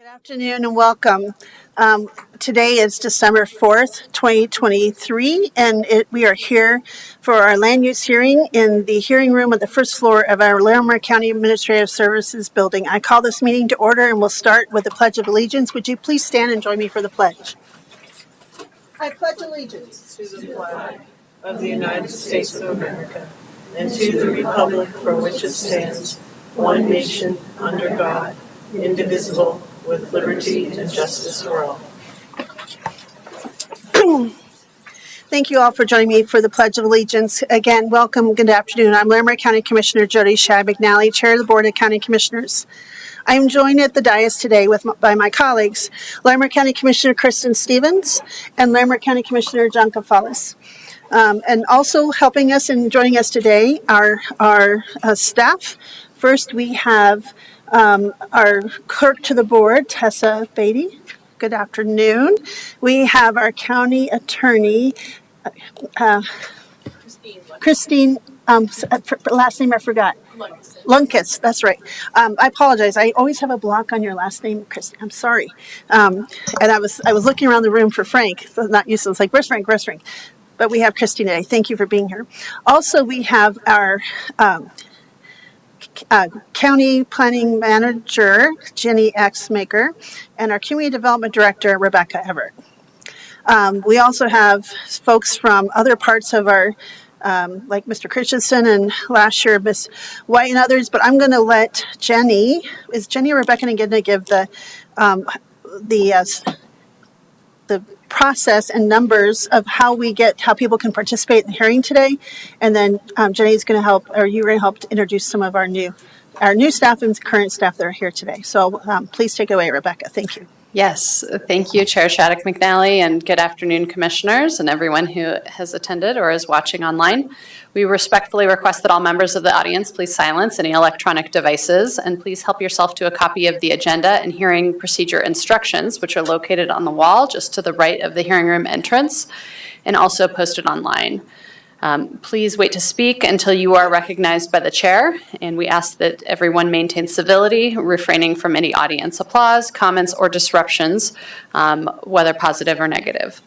Good afternoon and welcome. Today is December 4th, 2023, and we are here for our land use hearing in the hearing room on the first floor of our Larimer County Administrative Services building. I call this meeting to order and we'll start with the Pledge of Allegiance. Would you please stand and join me for the pledge? I pledge allegiance to the flag of the United States of America and to the republic for which it stands, one nation, under God, indivisible, with liberty and justice for all. Thank you all for joining me for the Pledge of Allegiance. Again, welcome, good afternoon. I'm Larimer County Commissioner Jody Shad McNally, Chair of the Board of County Commissioners. I am joined at the dais today by my colleagues, Larimer County Commissioner Kristen Stevens and Larimer County Commissioner John Kafalis. And also helping us and joining us today are our staff. First, we have our clerk to the board, Tessa Beatty. Good afternoon. We have our county attorney, Christine, last name I forgot. Lunkus, that's right. I apologize. I always have a block on your last name, Christine. I'm sorry. And I was looking around the room for Frank, so not used to. It's like, where's Frank? Where's Frank? But we have Christine today. Thank you for being here. Also, we have our County Planning Manager, Jenny Axmaker, and our Community Development Director, Rebecca Everett. We also have folks from other parts of our, like Mr. Christensen and last year Ms. White and others, but I'm going to let Jenny, is Jenny or Rebecca going to give the process and numbers of how people can participate in the hearing today, and then Jenny's going to help, or you're going to help to introduce some of our new staff and current staff that are here today. So please take it away, Rebecca. Thank you. Yes, thank you, Chair Shattuck McNally, and good afternoon, commissioners, and everyone who has attended or is watching online. We respectfully request that all members of the audience please silence any electronic devices, and please help yourself to a copy of the agenda and hearing procedure instructions, which are located on the wall just to the right of the hearing room entrance, and also posted online. Please wait to speak until you are recognized by the chair, and we ask that everyone maintain civility, refraining from any audience applause, comments, or disruptions, whether positive or negative.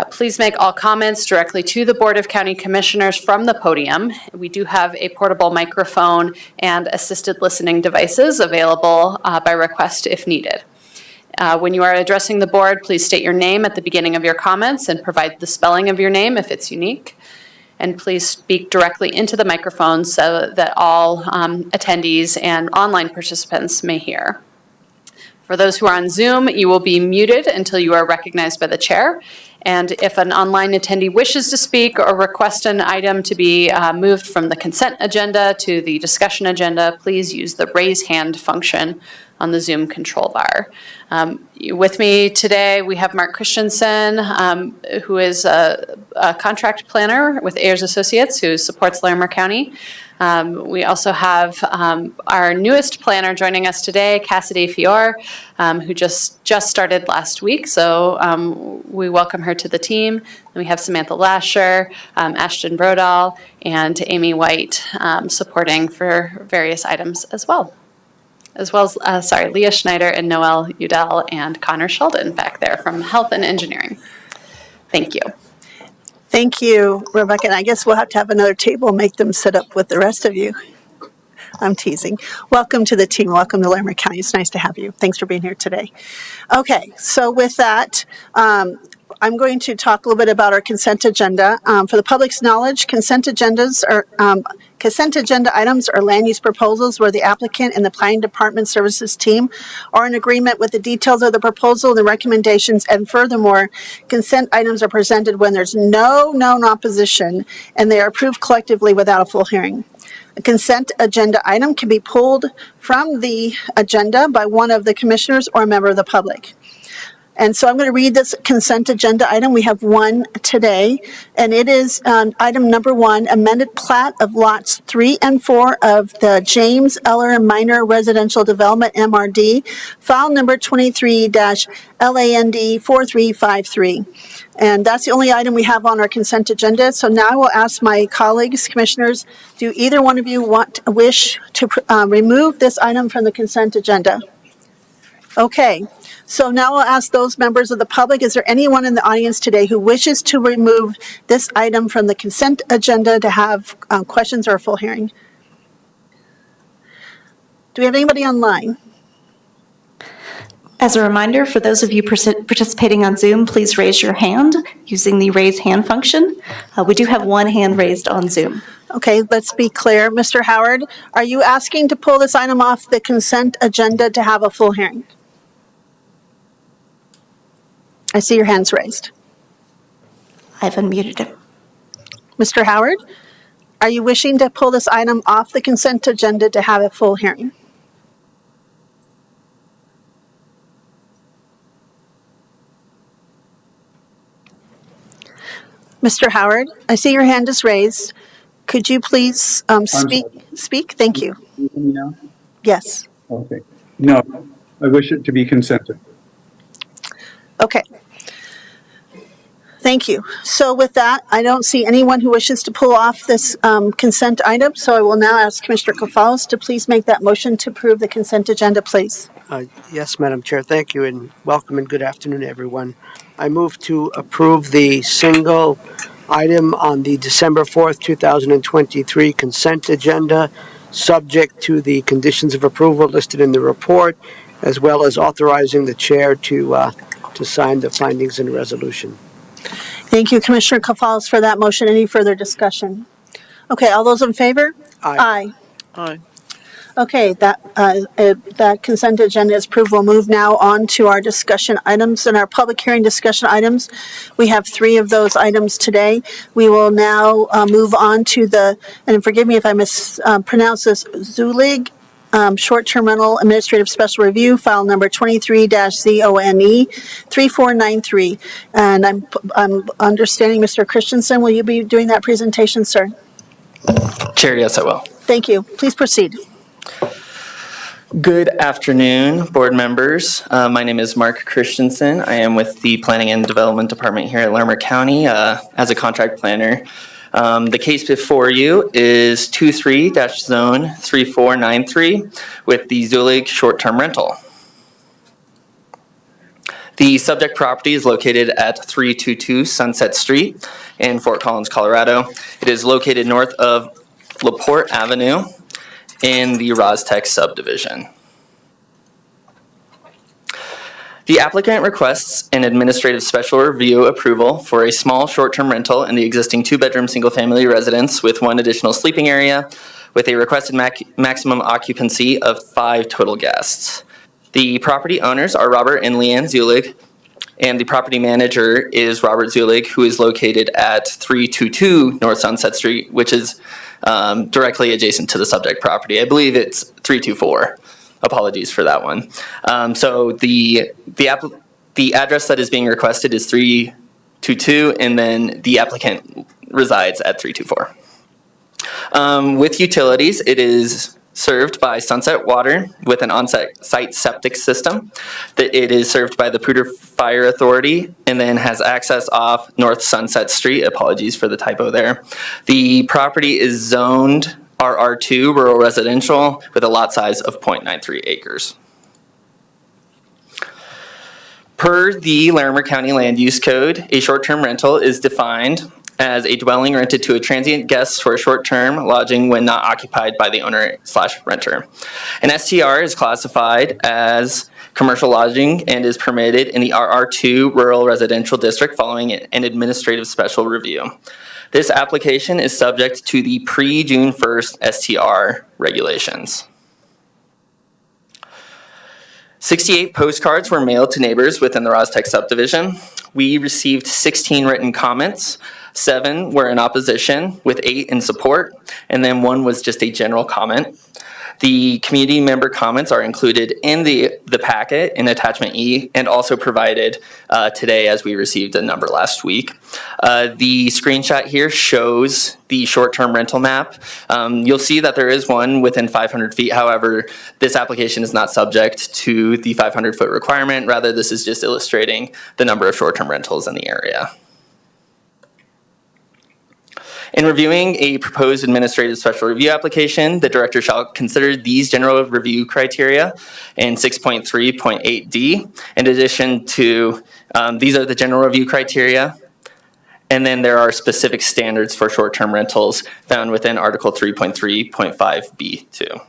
Please make all comments directly to the Board of County Commissioners from the podium. We do have a portable microphone and assisted listening devices available by request if needed. When you are addressing the board, please state your name at the beginning of your comments and provide the spelling of your name if it's unique. And please speak directly into the microphone so that all attendees and online participants may hear. For those who are on Zoom, you will be muted until you are recognized by the chair. And if an online attendee wishes to speak or request an item to be moved from the consent agenda to the discussion agenda, please use the raise hand function on the Zoom control bar. With me today, we have Mark Christensen, who is a contract planner with Ayers Associates, who supports Larimer County. We also have our newest planner joining us today, Cassidy Fior, who just started last week. So we welcome her to the team. And we have Samantha Lasher, Ashton Brodall, and Amy White supporting for various items as well. Leah Schneider and Noel Udell and Connor Sheldon back there from Health and Engineering. Thank you. Thank you, Rebecca. And I guess we'll have to have another table, make them sit up with the rest of you. I'm teasing. Welcome to the team. Welcome to Larimer County. It's nice to have you. Thanks for being here today. Okay, so with that, I'm going to talk a little bit about our consent agenda. For the public's knowledge, consent agenda items are land use proposals where the applicant and the planning department services team are in agreement with the details of the proposal, the recommendations, and furthermore, consent items are presented when there's no known opposition and they are approved collectively without a full hearing. A consent agenda item can be pulled from the agenda by one of the commissioners or a member of the public. And so I'm going to read this consent agenda item. We have one today, and it is item number 1, amended plat of lots 3 and 4 of the James Eller Minor Residential Development, MRD, file number 23-LAND 4353. And that's the only item we have on our consent agenda. So now I will ask my colleagues, commissioners, do either one of you wish to remove this item from the consent agenda? Okay, so now I'll ask those members of the public, is there anyone in the audience today who wishes to remove this item from the consent agenda to have questions or a full hearing? Do we have anybody online? As a reminder, for those of you participating on Zoom, please raise your hand using the raise hand function. We do have one hand raised on Zoom. Okay, let's be clear. Mr. Howard, are you asking to pull this item off the consent agenda to have a full hearing? I see your hands raised. I've unmuted him. Mr. Howard, are you wishing to pull this item off the consent agenda to have a full hearing? Mr. Howard, I see your hand is raised. Could you please speak? Thank you. Can you hear me now? Yes. Okay. No, I wish it to be consented. Okay. Thank you. So with that, I don't see anyone who wishes to pull off this consent item, so I will now ask Commissioner Kofalos to please make that motion to approve the consent agenda, please. Yes, Madam Chair, thank you, and welcome and good afternoon, everyone. I move to approve the single item on the December 4th, 2023 consent agenda, subject to the conditions of approval listed in the report, as well as authorizing the chair to sign the findings and resolution. Thank you, Commissioner Kofalos, for that motion. Any further discussion? Okay, all those in favor? Aye. Aye. Okay, that consent agenda is approved. We'll move now on to our discussion items and our public hearing discussion items. We have 3 of those items today. We will now move on to and forgive me if I mispronounce this, Zulig short-term rental administrative special review, file number 23-ZONE 3493. And I'm understanding, Mr. Christensen, will you be doing that presentation, sir? Chair, yes, I will. Thank you. Please proceed. Good afternoon, board members. My name is Mark Christensen. I am with the Planning and Development Department here at Larimer County as a contract planner. The case before you is 23-Zone 3493 with the Zulig short-term rental. The subject property is located at 322 Sunset Street in Fort Collins, Colorado. It is located north of LaPorte Avenue in the Rostec subdivision. The applicant requests an administrative special review approval for a small short-term rental in the existing 2-bedroom single-family residence with 1 additional sleeping area with a requested maximum occupancy of 5 total guests. The property owners are Robert and Leanne Zulig, and the property manager is Robert Zulig, who is located at 322 North Sunset Street, which is directly adjacent to the subject property. I believe it's 324. Apologies for that one. So the address that is being requested is 322, and then the applicant resides at 324. With utilities, it is served by Sunset Water with an on-site septic system. It is served by the Poudre Fire Authority and then has access off North Sunset Street. Apologies for the typo there. The property is zoned RR2, rural residential, with a lot size of 0.93 acres. Per the Larimer County Land Use Code, a short-term rental is defined as a dwelling rented to a transient guest for a short-term lodging when not occupied by the owner/renter. An STR is classified as commercial lodging and is permitted in the RR2 rural residential district following an administrative special review. This application is subject to the pre-June 1st STR regulations. 68 postcards were mailed to neighbors within the Rostec subdivision. We received 16 written comments. 7 were in opposition, with 8 in support, and then 1 was just a general comment. The community member comments are included in the packet in attachment E and also provided today as we received a number last week. The screenshot here shows the short-term rental map. You'll see that there is one within 500 feet. However, this application is not subject to the 500-foot requirement. Rather, this is just illustrating the number of short-term rentals in the area. In reviewing a proposed administrative special review application, the director shall consider these general review criteria in 6.3.8D. In addition to, these are the general review criteria. And then there are specific standards for short-term rentals found within Article 3.3.5B2.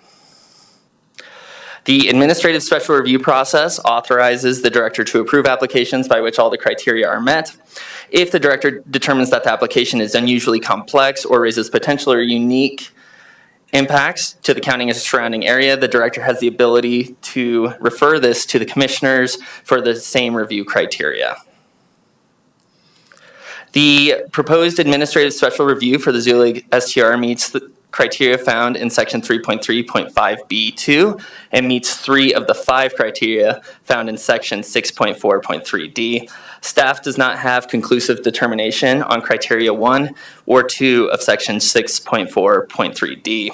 The administrative special review process authorizes the director to approve applications by which all the criteria are met. If the director determines that the application is unusually complex or raises potential or unique impacts to the county and surrounding area, the director has the ability to refer this to the commissioners for the same review criteria. The proposed administrative special review for the Zulig STR meets the criteria found in section 3.3.5B2 and meets 3 of the 5 criteria found in section 6.4.3D. Staff does not have conclusive determination on criteria 1 or 2 of section 6.4.3D.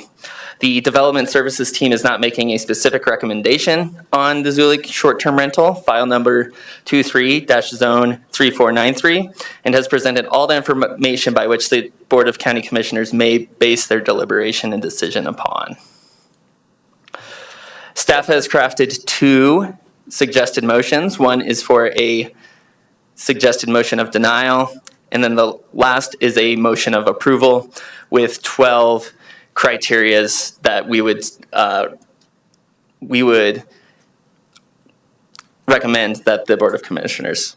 The development services team is not making a specific recommendation on the Zulig short-term rental, file number 23-zone3493, and has presented all the information by which the Board of County Commissioners may base their deliberation and decision upon. Staff has crafted 2 suggested motions. One is for a suggested motion of denial, and then the last is a motion of approval with 12 criterias that we would recommend that the Board of Commissioners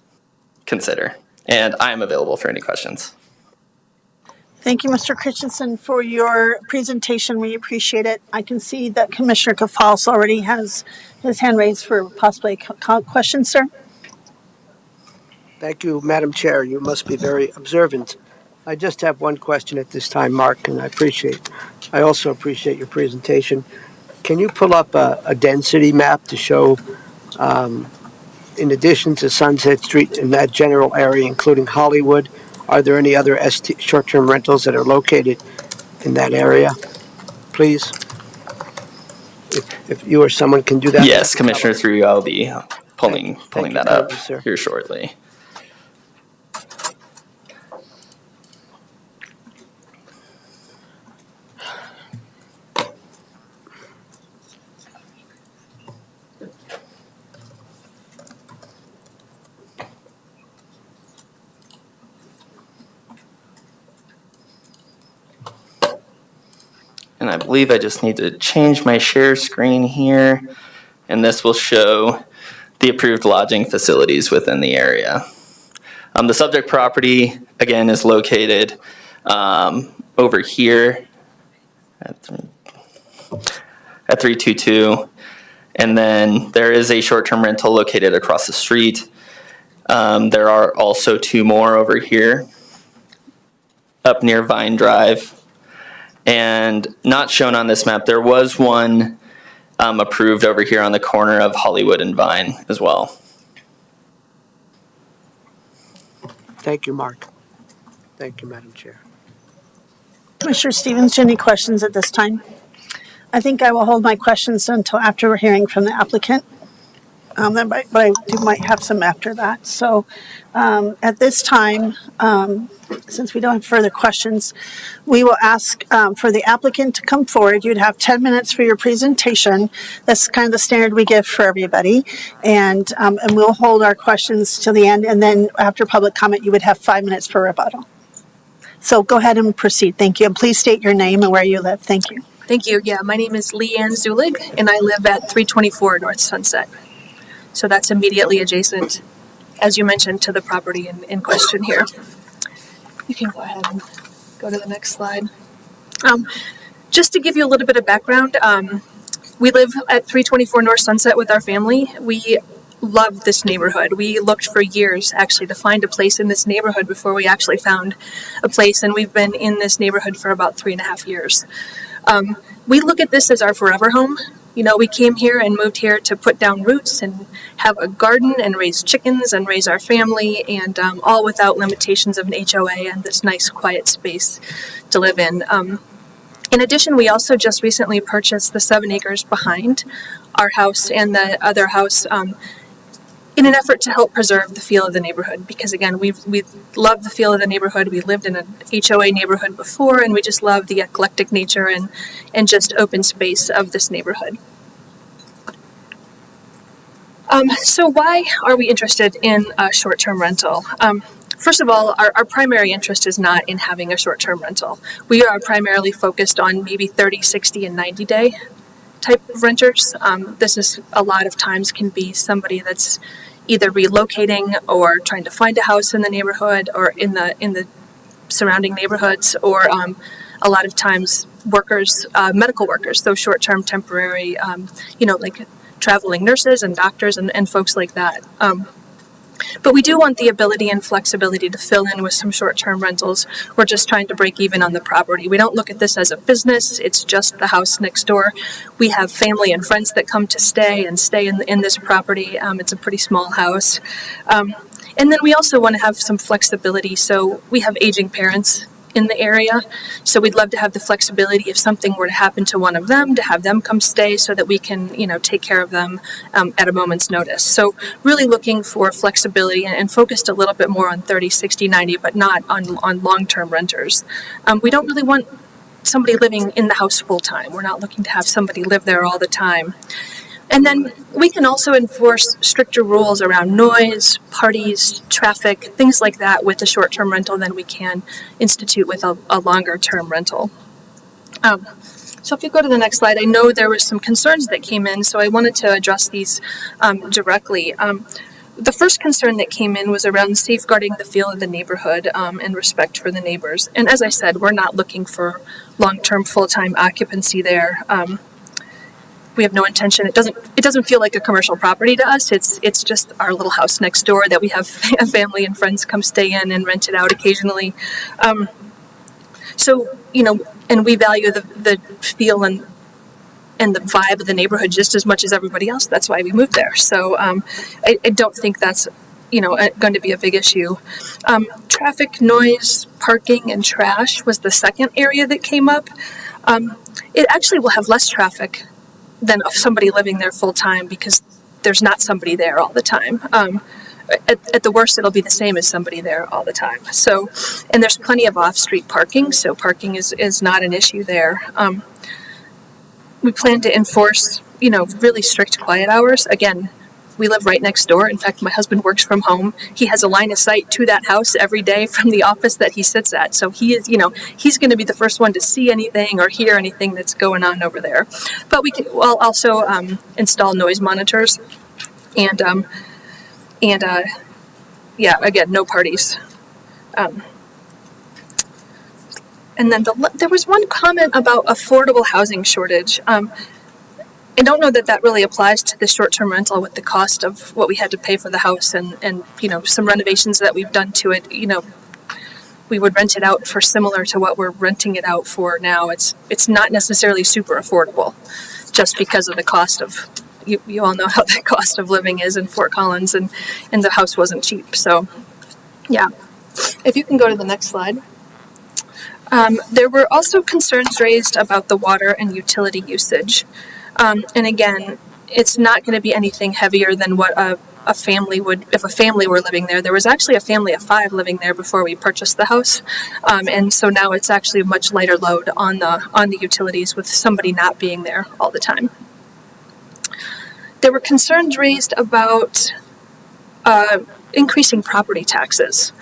consider. And I am available for any questions. Thank you, Mr. Christensen, for your presentation. We appreciate it. I can see that Commissioner Kafals already has his hand raised for possibly a question, sir. Thank you, Madam Chair. You must be very observant. I just have one question at this time, Mark, and I also appreciate your presentation. Can you pull up a density map to show, in addition to Sunset Street in that general area, including Hollywood, are there any other short-term rentals that are located in that area? Please, if you or someone can do that. Yes, Commissioner, through you, I'll be pulling that up here shortly. And I believe I just need to change my share screen here, and this will show the approved lodging facilities within the area. The subject property, again, is located over here at 322, and then there is a short-term rental located across the street. There are also 2 more over here up near Vine Drive. And not shown on this map, there was one approved over here on the corner of Hollywood and Vine as well. Thank you, Mark. Thank you, Madam Chair. Commissioner Stevens, any questions at this time? I think I will hold my questions until after we're hearing from the applicant. But I might have some after that. So at this time, since we don't have further questions, we will ask for the applicant to come forward. You'd have 10 minutes for your presentation. That's kind of the standard we give for everybody. And we'll hold our questions till the end. And then after public comment, you would have 5 minutes for rebuttal. So go ahead and proceed. Thank you. And please state your name and where you live. Thank you. Thank you. Yeah, my name is Leanne Zulig, and I live at 324 North Sunset. So that's immediately adjacent, as you mentioned, to the property in question here. You can go ahead and go to the next slide. Just to give you a little bit of background, we live at 324 North Sunset with our family. We love this neighborhood. We looked for years, actually, to find a place in this neighborhood before we actually found a place, and we've been in this neighborhood for about 3.5 years. We look at this as our forever home. You know, we came here and moved here to put down roots and have a garden and raise chickens and raise our family, and all without limitations of an HOA and this nice quiet space to live in. In addition, we also just recently purchased the 7 acres behind our house and the other house in an effort to help preserve the feel of the neighborhood. Because again, we love the feel of the neighborhood. We lived in an HOA neighborhood before, and we just love the eclectic nature and just open space of this neighborhood. So why are we interested in a short-term rental? First of all, our primary interest is not in having a short-term rental. We are primarily focused on maybe 30, 60, and 90-day type of renters. This is a lot of times can be somebody that's either relocating or trying to find a house in the neighborhood or in the surrounding neighborhoods, or a lot of times workers, medical workers, so short-term, temporary, like traveling nurses and doctors and folks like that. But we do want the ability and flexibility to fill in with some short-term rentals. We're just trying to break even on the property. We don't look at this as a business. It's just the house next door. We have family and friends that come to stay in this property. It's a pretty small house. And then we also want to have some flexibility. So we have aging parents in the area. So we'd love to have the flexibility if something were to happen to one of them, to have them come stay so that we can, take care of them at a moment's notice. So really looking for flexibility and focused a little bit more on 30, 60, 90, but not on long-term renters. We don't really want somebody living in the house full-time. We're not looking to have somebody live there all the time. And then we can also enforce stricter rules around noise, parties, traffic, things like that with a short-term rental than we can institute with a longer-term rental. So if you go to the next slide, I know there were some concerns that came in, so I wanted to address these directly. The first concern that came in was around safeguarding the feel of the neighborhood and respect for the neighbors. And as I said, we're not looking for long-term, full-time occupancy there. We have no intention. It doesn't feel like a commercial property to us. It's just our little house next door that we have family and friends come stay in and rent it out occasionally. So and we value the feel and the vibe of the neighborhood just as much as everybody else. That's why we moved there. So I don't think that's going to be a big issue. Traffic, noise, parking, and trash was the second area that came up. It actually will have less traffic than somebody living there full time because there's not somebody there all the time. At the worst, it'll be the same as somebody there all the time. So, and there's plenty of off-street parking, so parking is not an issue there. We plan to enforce, really strict quiet hours. Again, we live right next door. In fact, my husband works from home. He has a line of sight to that house every day from the office that he sits at. So he is, he's going to be the first one to see anything or hear anything that's going on over there. But we can also install noise monitors and again, no parties. And then there was one comment about affordable housing shortage. I don't know that really applies to the short-term rental with the cost of what we had to pay for the house and some renovations that we've done to it. We would rent it out for similar to what we're renting it out for now. It's not necessarily super affordable just because of the cost of, you all know how the cost of living is in Fort Collins and the house wasn't cheap. So yeah, if you can go to the next slide. There were also concerns raised about the water and utility usage. And again, it's not going to be anything heavier than what a family would, if a family were living there. There was actually a family of 5 living there before we purchased the house. And so now it's actually a much lighter load on the utilities with somebody not being there all the time. There were concerns raised about increasing property taxes.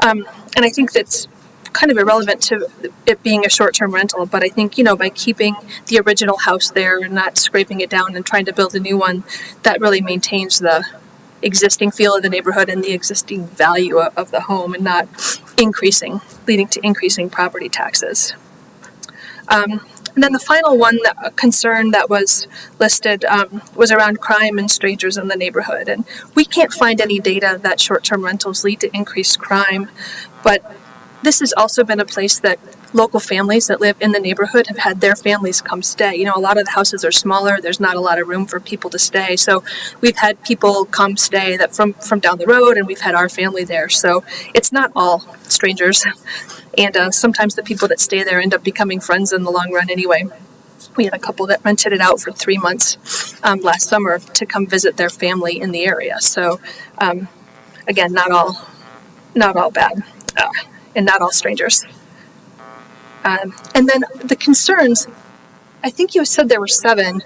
And I think that's kind of irrelevant to it being a short-term rental, but I think, by keeping the original house there and not scraping it down and trying to build a new one, that really maintains the existing feel of the neighborhood and the existing value of the home and not leading to increasing property taxes. And then the final concern that was listed was around crime and strangers in the neighborhood. And we can't find any data that short-term rentals lead to increased crime, but this has also been a place that local families that live in the neighborhood have had their families come stay. A lot of the houses are smaller. There's not a lot of room for people to stay. So we've had people come stay that from down the road, and we've had our family there. So it's not all strangers. And sometimes the people that stay there end up becoming friends in the long run anyway. We had a couple that rented it out for 3 months last summer to come visit their family in the area. So, again, not all bad, and not all strangers. And then the concerns, I think you said there were 7.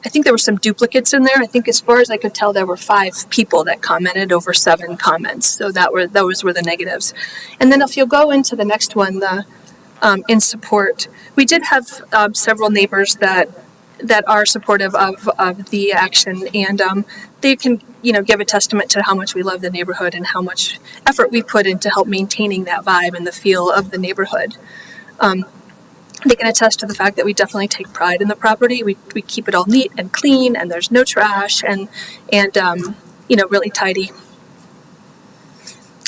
I think there were some duplicates in there. I think as far as I could tell, there were 5 people that commented over 7 comments. So those were the negatives. And then if you'll go into the next one, the in support, we did have several neighbors that are supportive of the action, and they can give a testament to how much we love the neighborhood and how much effort we put into help maintaining that vibe and the feel of the neighborhood. They can attest to the fact that we definitely take pride in the property. We keep it all neat and clean, and there's no trash, and really tidy.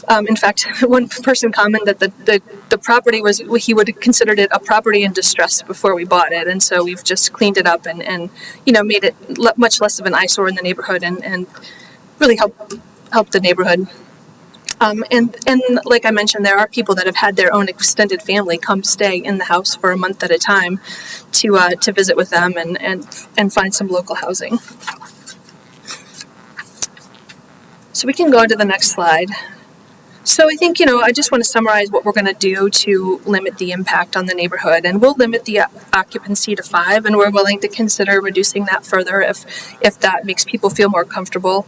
In fact, one person commented that the property he would have considered it a property in distress before we bought it, and so we've just cleaned it up and made it much less of an eyesore in the neighborhood and really help the neighborhood. And like I mentioned, there are people that have had their own extended family come stay in the house for a month at a time to visit with them and find some local housing. So we can go to the next slide. So I think, I just want to summarize what we're going to do to limit the impact on the neighborhood. And we'll limit the occupancy to 5, and we're willing to consider reducing that further if that makes people feel more comfortable.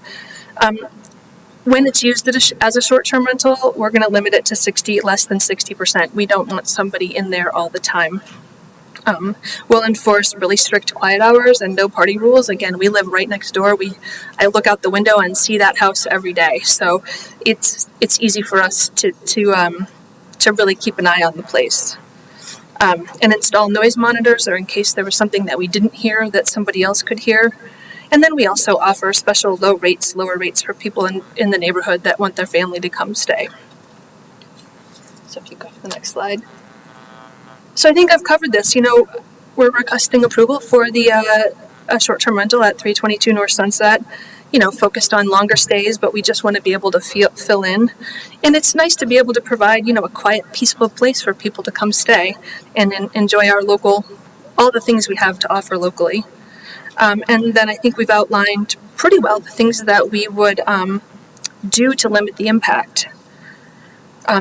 When it's used as a short-term rental, we're going to limit it to less than 60%. We don't want somebody in there all the time. We'll enforce really strict quiet hours and no party rules. Again, we live right next door. I look out the window and see that house every day, so it's easy for us to really keep an eye on the place. And install noise monitors, or in case there was something that we didn't hear that somebody else could hear. And then we also offer special lower rates for people in the neighborhood that want their family to come stay. So if you go to the next slide. So I think I've covered this. We're requesting approval for the a short-term rental at 322 North Sunset, focused on longer stays, but we just want to be able to fill in. And it's nice to be able to provide, a quiet, peaceful place for people to come stay and enjoy all the things we have to offer locally. And then I think we've outlined pretty well the things that we would do to limit the impact.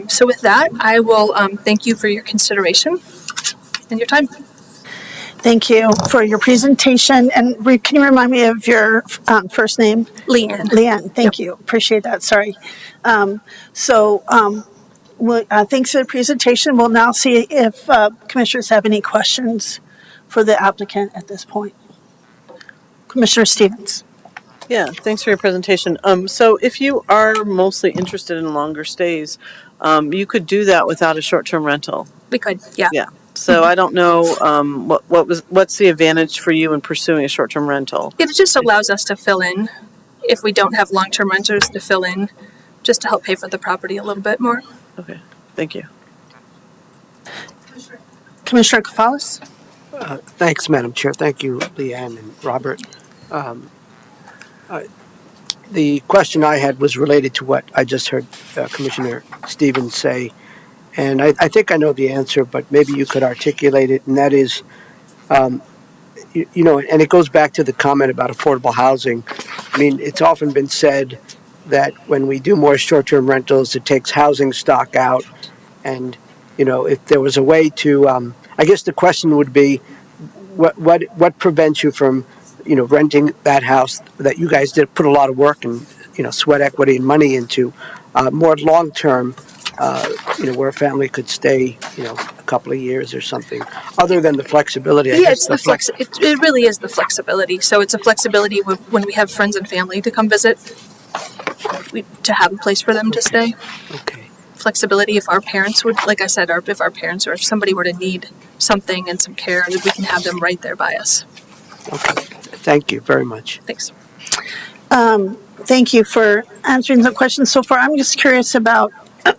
So with that, I will thank you for your consideration and your time. Thank you for your presentation. And can you remind me of your first name? Leanne. Leanne, thank you. Appreciate that. Sorry. Thanks for the presentation. We'll now see if commissioners have any questions for the applicant at this point. Commissioner Stevens. Yeah, thanks for your presentation. So if you are mostly interested in longer stays, you could do that without a short-term rental. We could, yeah. Yeah. So I don't know what's the advantage for you in pursuing a short-term rental? It just allows us to fill in if we don't have long-term renters to fill in, just to help pay for the property a little bit more. Okay, thank you. Commissioner Kafalis. Thanks, Madam Chair. Thank you, Leanne and Robert. The question I had was related to what I just heard Commissioner Stevens say, and I think I know the answer, but maybe you could articulate it, and that is, and it goes back to the comment about affordable housing. I mean, it's often been said that when we do more short-term rentals, it takes housing stock out, and, if there was a way to, I guess the question would be, what prevents you from renting that house that you guys did put a lot of work and, sweat equity and money into, more long-term, where a family could stay, a couple of years or something, other than the flexibility. It's it really is the flexibility. So it's a flexibility when we have friends and family to come visit, to have a place for them to stay. Okay. Flexibility if our parents would, like I said, or if our parents or if somebody were to need something and some care, we can have them right there by us. Okay. Thank you very much. Thanks. Thank you for answering the questions so far. I'm just curious about,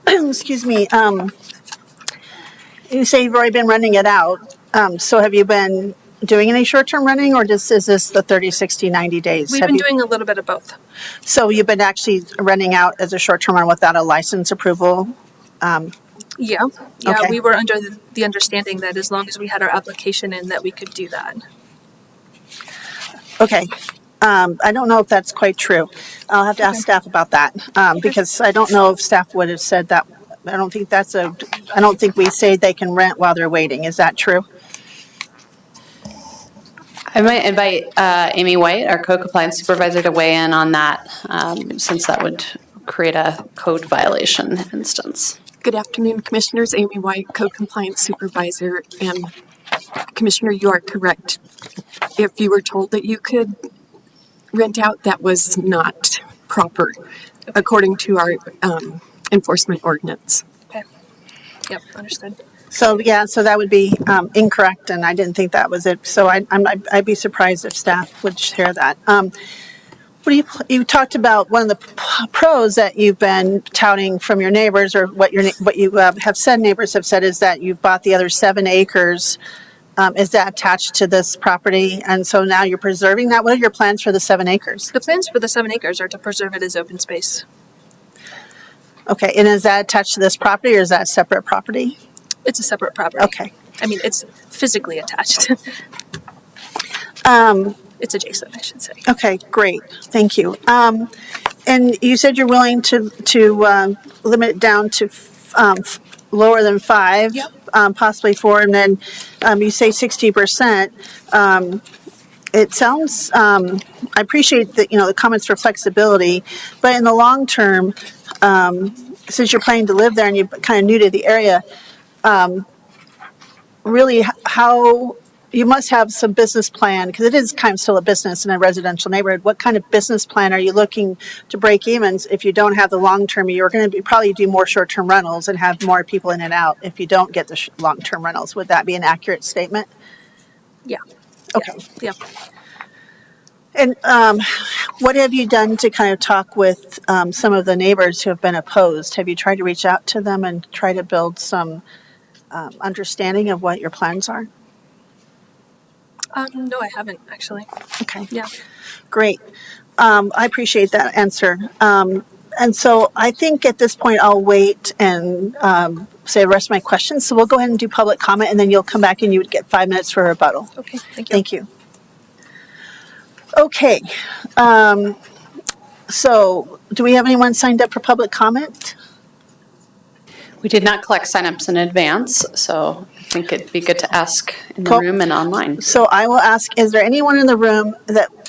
excuse me, you say you've already been renting it out. So have you been doing any short-term renting, or is this the 30, 60, 90 days? We've been doing a little bit of both. So you've been actually renting out as a short-term rental without a license approval? Yeah, yeah, Okay. we were under the understanding that as long as we had our application in, that we could do that. Okay. I don't know if that's quite true. I'll have to ask staff about that, because I don't know if staff would have said that. I don't think we say they can rent while they're waiting. Is that true? I might invite Amy White, our code compliance supervisor, to weigh in on that, since that would create a code violation instance. Good afternoon, Commissioners. Amy White, Code Compliance Supervisor. And Commissioner, you are correct. If you were told that you could rent out, that was not proper, according to our enforcement ordinance. Okay. Yep, understood. So, yeah, so that would be incorrect, and I didn't think that was it. So I'd be surprised if staff would share that. You talked about one of the pros that you've been touting from your neighbors, or what you have said neighbors have said, is that you've bought the other 7 acres. Is that attached to this property? And so now you're preserving that. What are your plans for the 7 acres? The plans for the 7 acres are to preserve it as open space. Okay, and is that attached to this property, or is that a separate property? It's a separate property. Okay. I mean, it's physically attached. It's adjacent, I should say. Okay, great. Thank you. And you said you're willing to limit it down to lower than 5, Yep. Possibly 4, and then you say 60%. It sounds. I appreciate the comments for flexibility, but in the long term, since you're planning to live there and you're kind of new to the area, really, how you must have some business plan, because it is kind of still a business in a residential neighborhood. What kind of business plan are you looking to break even? If you don't have the long term, you're going to probably do more short term rentals and have more people in and out if you don't get the long term rentals. Would that be an accurate statement? Yeah. Okay. Yeah. And what have you done to kind of talk with some of the neighbors who have been opposed? Have you tried to reach out to them and try to build some understanding of what your plans are? No, I haven't actually. Okay. Yeah. Great. I appreciate that answer. And so I think at this point I'll wait and say the rest of my questions. So we'll go ahead and do public comment, and then you'll come back and you would get 5 minutes for rebuttal. Okay, thank you. Thank you. Okay. So do we have anyone signed up for public comment? We did not collect signups in advance, so I think it'd be good to ask in the Cool. room and online. So I will ask, is there anyone in the room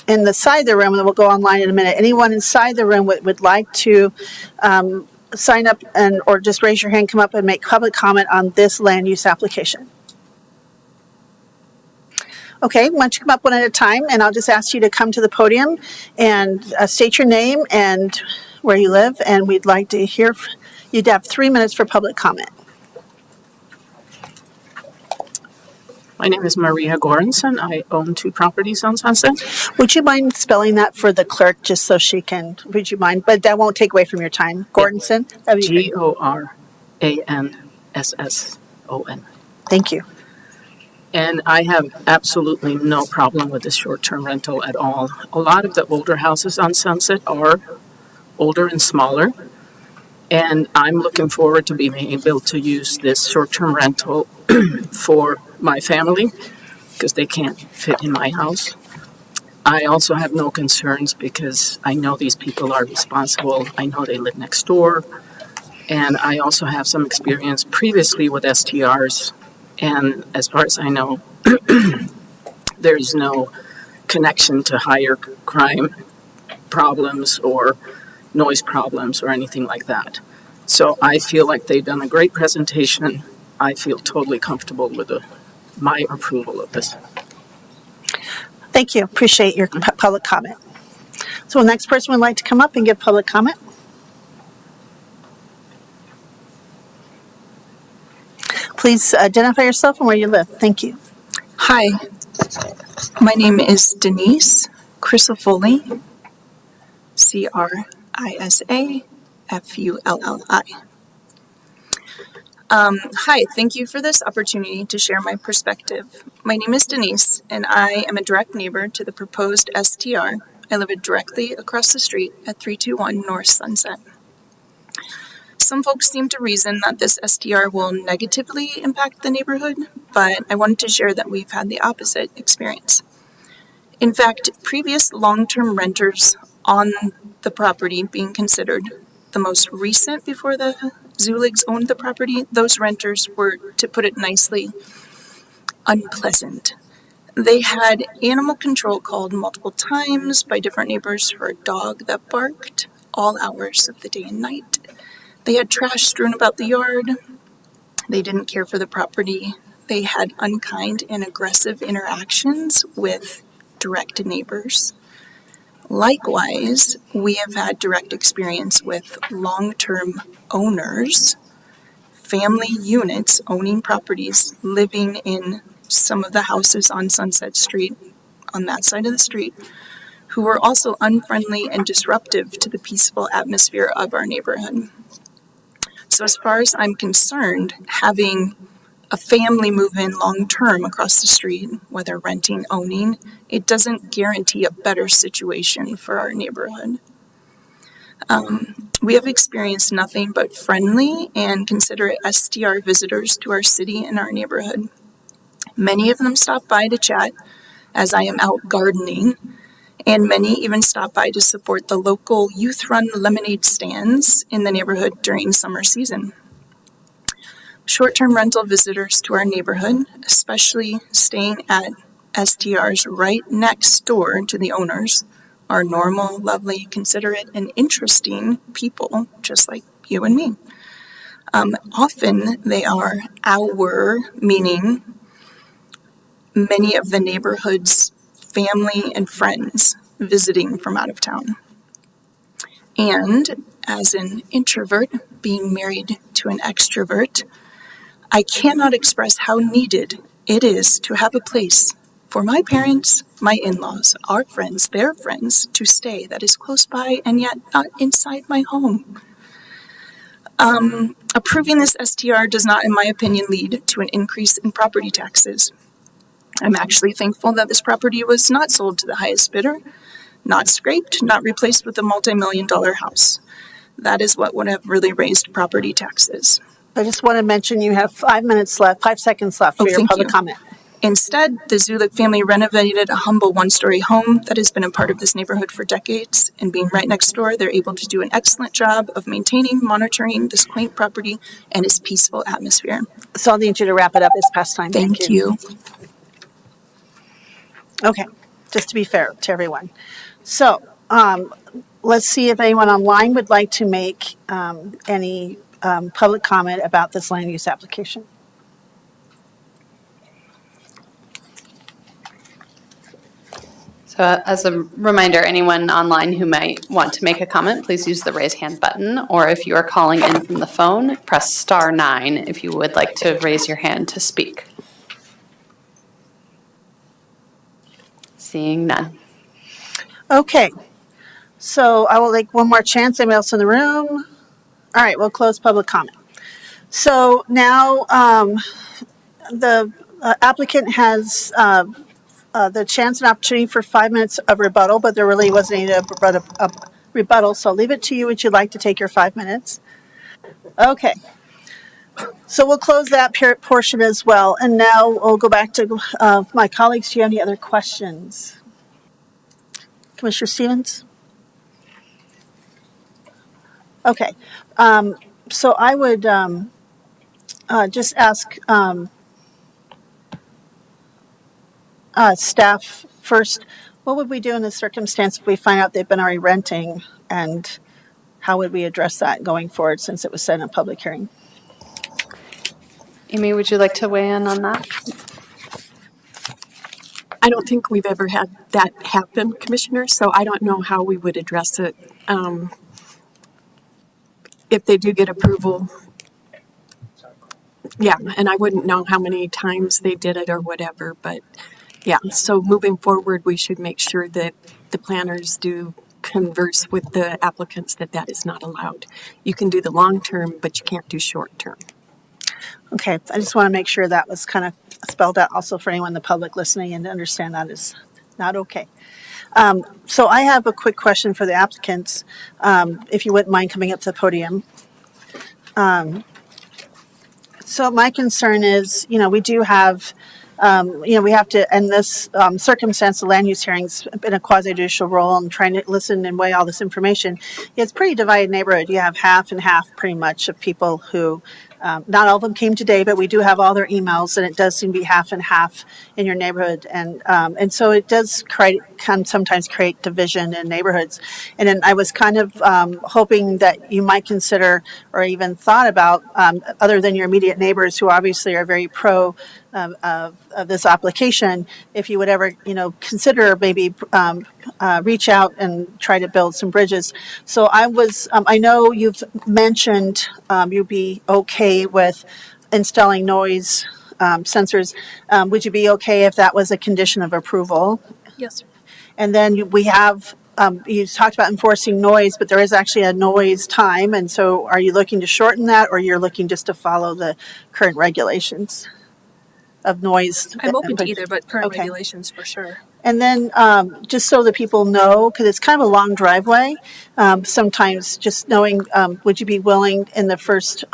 in the side of the room, and we'll go online in a minute, anyone inside the room would like to sign up or just raise your hand, come up and make public comment on this land use application? Okay, why don't you come up one at a time, and I'll just ask you to come to the podium and state your name and where you live, and we'd like to hear. You'd have 3 minutes for public comment. My name is Maria Goranson. I own 2 properties on Sunset. Would you mind spelling that for the clerk, just so she can, would you mind? But that won't take away from your time. Gordonson? That'd be great. Goranson. Thank you. And I have absolutely no problem with this short-term rental at all. A lot of the older houses on Sunset are older and smaller. And I'm looking forward to being able to use this short-term rental for my family, because they can't fit in my house. I also have no concerns because I know these people are responsible. I know they live next door. And I also have some experience previously with STRs. And as far as I know, there's no connection to higher crime problems or noise problems or anything like that. So I feel like they've done a great presentation. I feel totally comfortable with my approval of this. Thank you. Appreciate your public comment. So the next person would like to come up and give public comment. Please identify yourself and where you live. Thank you. Hi, my name is Denise Crisafulli, Crisafulli. Hi, thank you for this opportunity to share my perspective. My name is Denise, and I am a direct neighbor to the proposed STR. I live directly across the street at 321 North Sunset. Some folks seem to reason that this STR will negatively impact the neighborhood, but I wanted to share that we've had the opposite experience. In fact, previous long-term renters on the property being considered, the most recent before the Zuligs owned the property, those renters were, to put it nicely, unpleasant. They had animal control called multiple times by different neighbors for a dog that barked all hours of the day and night. They had trash strewn about the yard. They didn't care for the property. They had unkind and aggressive interactions with direct neighbors. Likewise, we have had direct experience with long-term owners, family units owning properties, living in some of the houses on Sunset Street, on that side of the street, who were also unfriendly and disruptive to the peaceful atmosphere of our neighborhood. So as far as I'm concerned, having a family move in long-term across the street, whether renting, owning, it doesn't guarantee a better situation for our neighborhood. We have experienced nothing but friendly and considerate STR visitors to our city and our neighborhood. Many of them stop by to chat as I am out gardening, and many even stop by to support the local youth-run lemonade stands in the neighborhood during summer season. Short-term rental visitors to our neighborhood, especially staying at STRs right next door to the owners, are normal, lovely, considerate, and interesting people, just like you and me. Often they are our, meaning many of the neighborhood's family and friends visiting from out of town. And as an introvert being married to an extrovert, I cannot express how needed it is to have a place for my parents, my in-laws, our friends, their friends to stay that is close by and yet not inside my home. Approving this STR does not, in my opinion, lead to an increase in property taxes. I'm actually thankful that this property was not sold to the highest bidder, not scraped, not replaced with a multi-million-dollar house. That is what would have really raised property taxes. I just want to mention you have 5 seconds left for your thank public you. comment. Instead, the Zulik family renovated a humble one-story home that has been a part of this neighborhood for decades, and being right next door, they're able to do an excellent job of maintaining, monitoring this quaint property and its peaceful atmosphere. So I'll need you to wrap it up. It's past time. Thank you. Okay, just to be fair to everyone. So let's see if anyone online would like to make any public comment about this land use application. So as a reminder, anyone online who might want to make a comment, please use the raise hand button, or if you are calling in from the phone, press *9 if you would like to raise your hand to speak. Seeing none. Okay, so I will take one more chance. Anybody else in the room? All right, we'll close public comment. So now the applicant has the chance and opportunity for 5 minutes of rebuttal, but there really wasn't any rebuttal, so I'll leave it to you. Would you like to take your 5 minutes? Okay. So we'll close that portion as well. And now we'll go back to my colleagues. Do you have any other questions? Commissioner Stevens? Okay. So I would just ask staff first, what would we do in this circumstance if we find out they've been already renting, and how would we address that going forward since it was said in a public hearing? Amy, would you like to weigh in on that? I don't think we've ever had that happen, Commissioner, so I don't know how we would address it. If they do get approval, yeah, and I wouldn't know how many times they did it or whatever, but yeah, so moving forward, we should make sure that the planners do converse with the applicants that that is not allowed. You can do the long term, but you can't do short term. Okay, I just want to make sure that was kind of spelled out also for anyone in the public listening and to understand that is not okay. So I have a quick question for the applicants, if you wouldn't mind coming up to the podium. So my concern is, we do have, we have to, in this circumstance, the land use hearing's been a quasi-judicial role and trying to listen and weigh all this information. It's a pretty divided neighborhood. You have half and half pretty much of people who, not all of them came today, but we do have all their emails, and it does seem to be half and half in your neighborhood. And so it does can sometimes create division in neighborhoods. And then I was kind of hoping that you might consider or even thought about, other than your immediate neighbors who obviously are very pro of this application, if you would ever, consider maybe reach out and try to build some bridges. So I know you've mentioned you'd be okay with installing noise sensors. Would you be okay if that was a condition of approval? Yes, sir. And then we have, you talked about enforcing noise, but there is actually a noise time. And so are you looking to shorten that, or you're looking just to follow the current regulations of noise? I'm open to either, but current Okay. regulations for sure. And then just so that people know, because it's kind of a long driveway, sometimes just knowing, would you be willing in the first,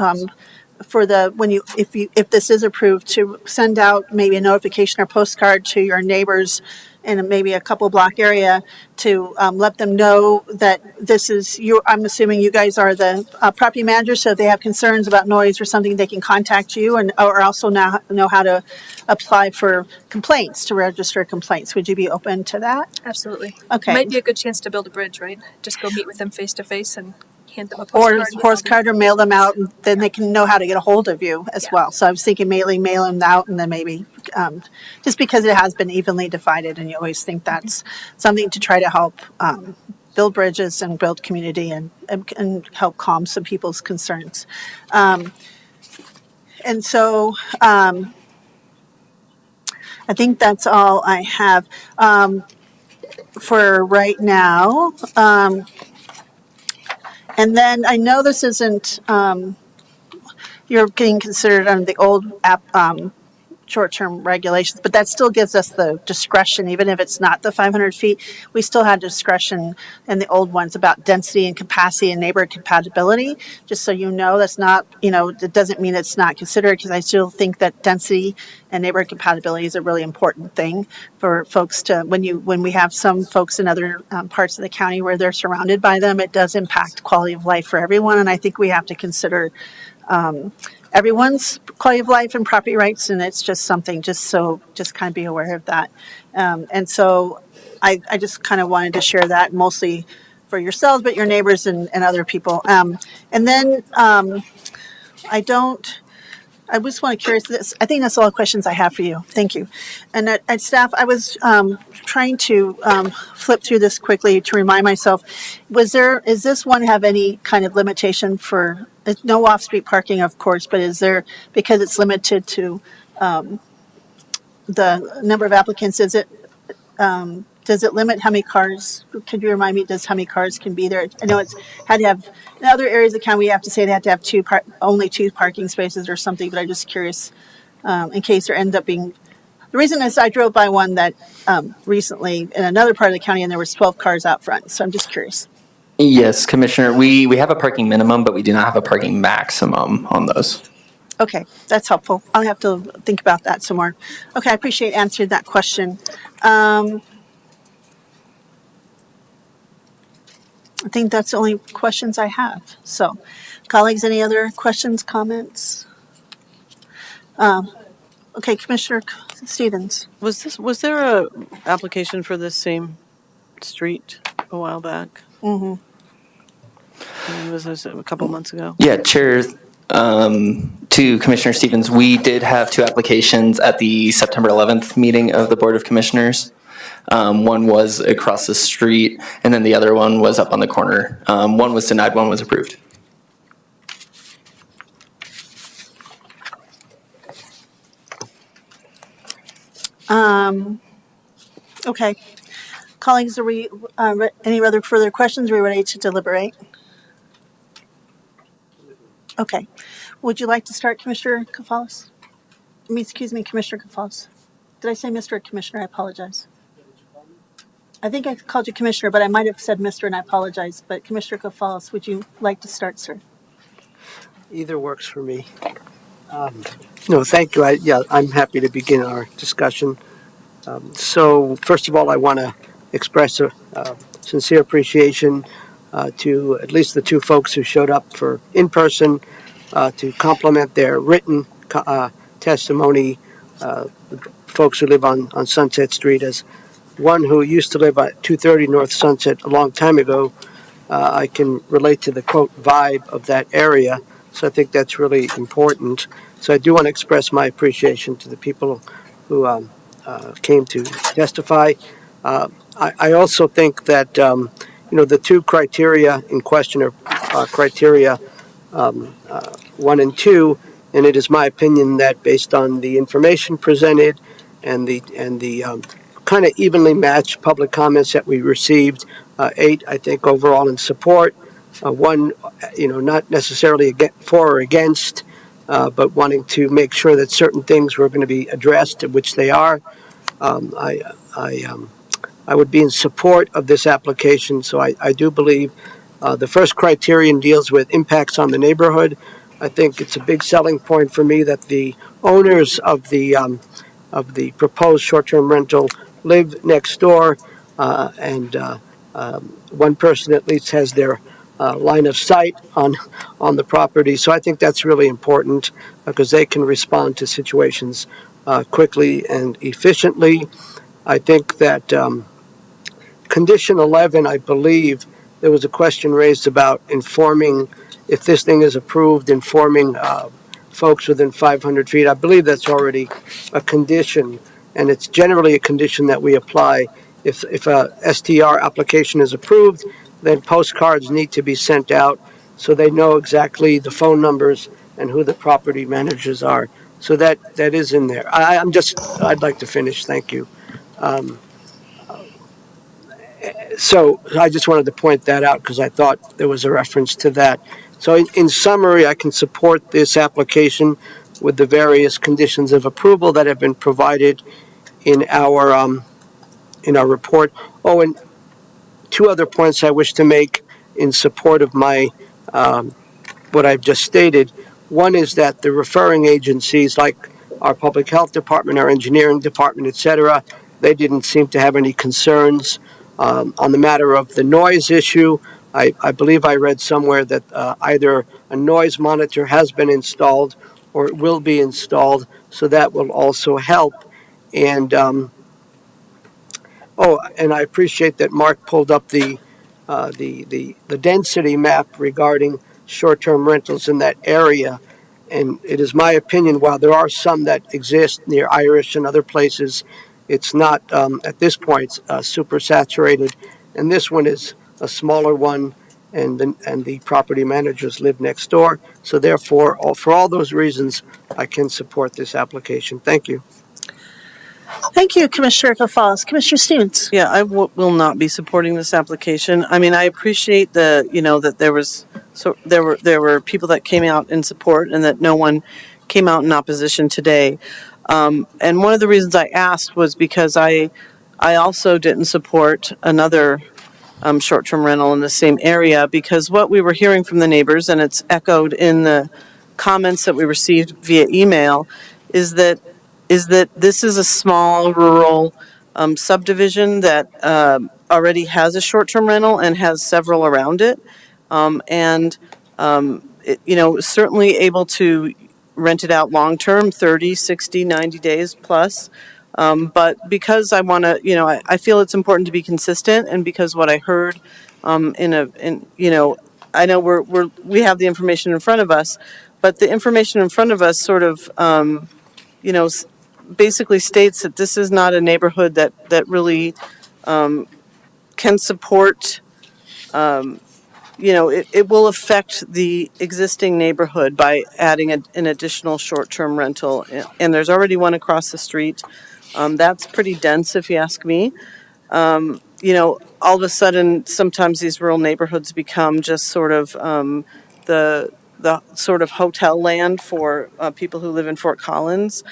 if this is approved, to send out maybe a notification or postcard to your neighbors in maybe a couple block area to let them know that this is you. I'm assuming you guys are the property manager, so if they have concerns about noise or something, they can contact you, and or also now know how to apply for complaints, to register complaints. Would you be open to that? Absolutely. Okay. Might be a good chance to build a bridge, right? Just go meet with them face to face and hand them a Or postcard. or mail them out, and then they can know how to get a hold of you as well. So I was thinking mail them out, and then maybe, just because it has been evenly divided, and you always think that's something to try to help build bridges and build community and help calm some people's concerns. And so I think that's all I have for right now. And then I know this isn't, you're getting considered under the old short-term regulations, but that still gives us the discretion, even if it's not the 500 feet, we still had discretion in the old ones about density and capacity and neighborhood compatibility. Just so you know, that's not, it doesn't mean it's not considered, because I still think that density and neighborhood compatibility is a really important thing for folks to, when we have some folks in other parts of the county where they're surrounded by them, it does impact quality of life for everyone. And I think we have to consider everyone's quality of life and property rights, and it's just something, just kind of be aware of that. And so I just kind of wanted to share that, mostly for yourselves, but your neighbors and other people. And then I just want to curious this. I think that's all the questions I have for you. Thank you. And at staff, I was trying to flip through this quickly to remind myself, is this one have any kind of limitation for, no off-street parking, of course, but is there, because it's limited to the number of applicants, does it limit how many cars? Could you remind me, how many cars can be there? I know it's had to have, in other areas of the county, we have to say they have to have only two parking spaces or something, but I'm just curious, in case there ends up being, the reason is I drove by one that recently in another part of the county, and there was 12 cars out front, so I'm just curious. Yes, Commissioner, we have a parking minimum, but we do not have a parking maximum on those. Okay, that's helpful. I'll have to think about that some more. Okay, I appreciate answering that question. I think that's the only questions I have. So, colleagues, any other questions, comments? Okay, Commissioner Stevens. Was there a application for this same street a while back? Mm-hmm. Was this a couple months ago? Yeah, Chair, to Commissioner Stevens, we did have two applications at the September 11th meeting of the Board of Commissioners. One was across the street, and then the other one was up on the corner. One was denied, one was approved. Okay. Colleagues, are we, any other further questions? Are we ready to deliberate? Okay. Would you like to start, Commissioner Kafalis? Excuse me, Commissioner Kafalis. Did I say Mr. or Commissioner? I apologize. I think I called you Commissioner, but I might have said Mr. and I apologize. But Commissioner Kafalis, would you like to start, sir? Either works for me. No, thank you. I'm happy to begin our discussion. So, first of all, I want to express a sincere appreciation to at least the two folks who showed up for in person to complement their written testimony. Folks who live on Sunset Street. As one who used to live at 230 North Sunset a long time ago, I can relate to the quote vibe of that area. So I think that's really important. So I do want to express my appreciation to the people who came to testify. I also think that the two criteria in question are criteria 1 and 2, and it is my opinion that based on the information presented and the kind of evenly matched public comments that we received, 8 I think overall in support, 1 not necessarily for or against, but wanting to make sure that certain things were going to be addressed, which they are. Um, I I I would be in support of this application. So I do believe the first criterion deals with impacts on the neighborhood. I think it's a big selling point for me that the owners of the proposed short-term rental live next door, and one person at least has their line of sight on the property. So I think that's really important because they can respond to situations quickly and efficiently. I think that condition 11, I believe there was a question raised about informing, if this thing is approved, informing folks within 500 feet. I believe that's already a condition, and it's generally a condition that we apply. If a STR application is approved, then postcards need to be sent out so they know exactly the phone numbers and who the property managers are. So that is in there. I'd like to finish. Thank you. Um, so I just wanted to point that out because I thought there was a reference to that. So in summary, I can support this application with the various conditions of approval that have been provided in our report. Oh, and 2 other points I wish to make in support of my what I've just stated. One is that the referring agencies, like our public health department, our engineering department, et cetera, they didn't seem to have any concerns on the matter of the noise issue. I believe I read somewhere that either a noise monitor has been installed or it will be installed, so that will also help. And and I appreciate that Mark pulled up the density map regarding short-term rentals in that area. And it is my opinion, while there are some that exist near Irish and other places, it's not at this point super saturated. And this one is a smaller one, and the property managers live next door. So therefore, for all those reasons, I can support this application. Thank you. Thank you, Commissioner Gonzalez. Commissioner Stevens. Yeah, I will not be supporting this application. I mean, I appreciate that there were people that came out in support and that no one came out in opposition today. And one of the reasons I asked was because I also didn't support another short-term rental in the same area, because what we were hearing from the neighbors, and it's echoed in the comments that we received via email, is that this is a small rural subdivision that already has a short-term rental and has several around it, certainly able to rent it out long-term, 30, 60, 90 days plus. But because I want to, I feel it's important to be consistent, and because what I heard I know we have the information in front of us, but the information in front of us sort of, basically states that this is not a neighborhood that really can support, it will affect the existing neighborhood by adding an additional short-term rental. And there's already one across the street. That's pretty dense, if you ask me. All of a sudden, sometimes these rural neighborhoods become just sort of the sort of hotel land for people who live in Fort Collins.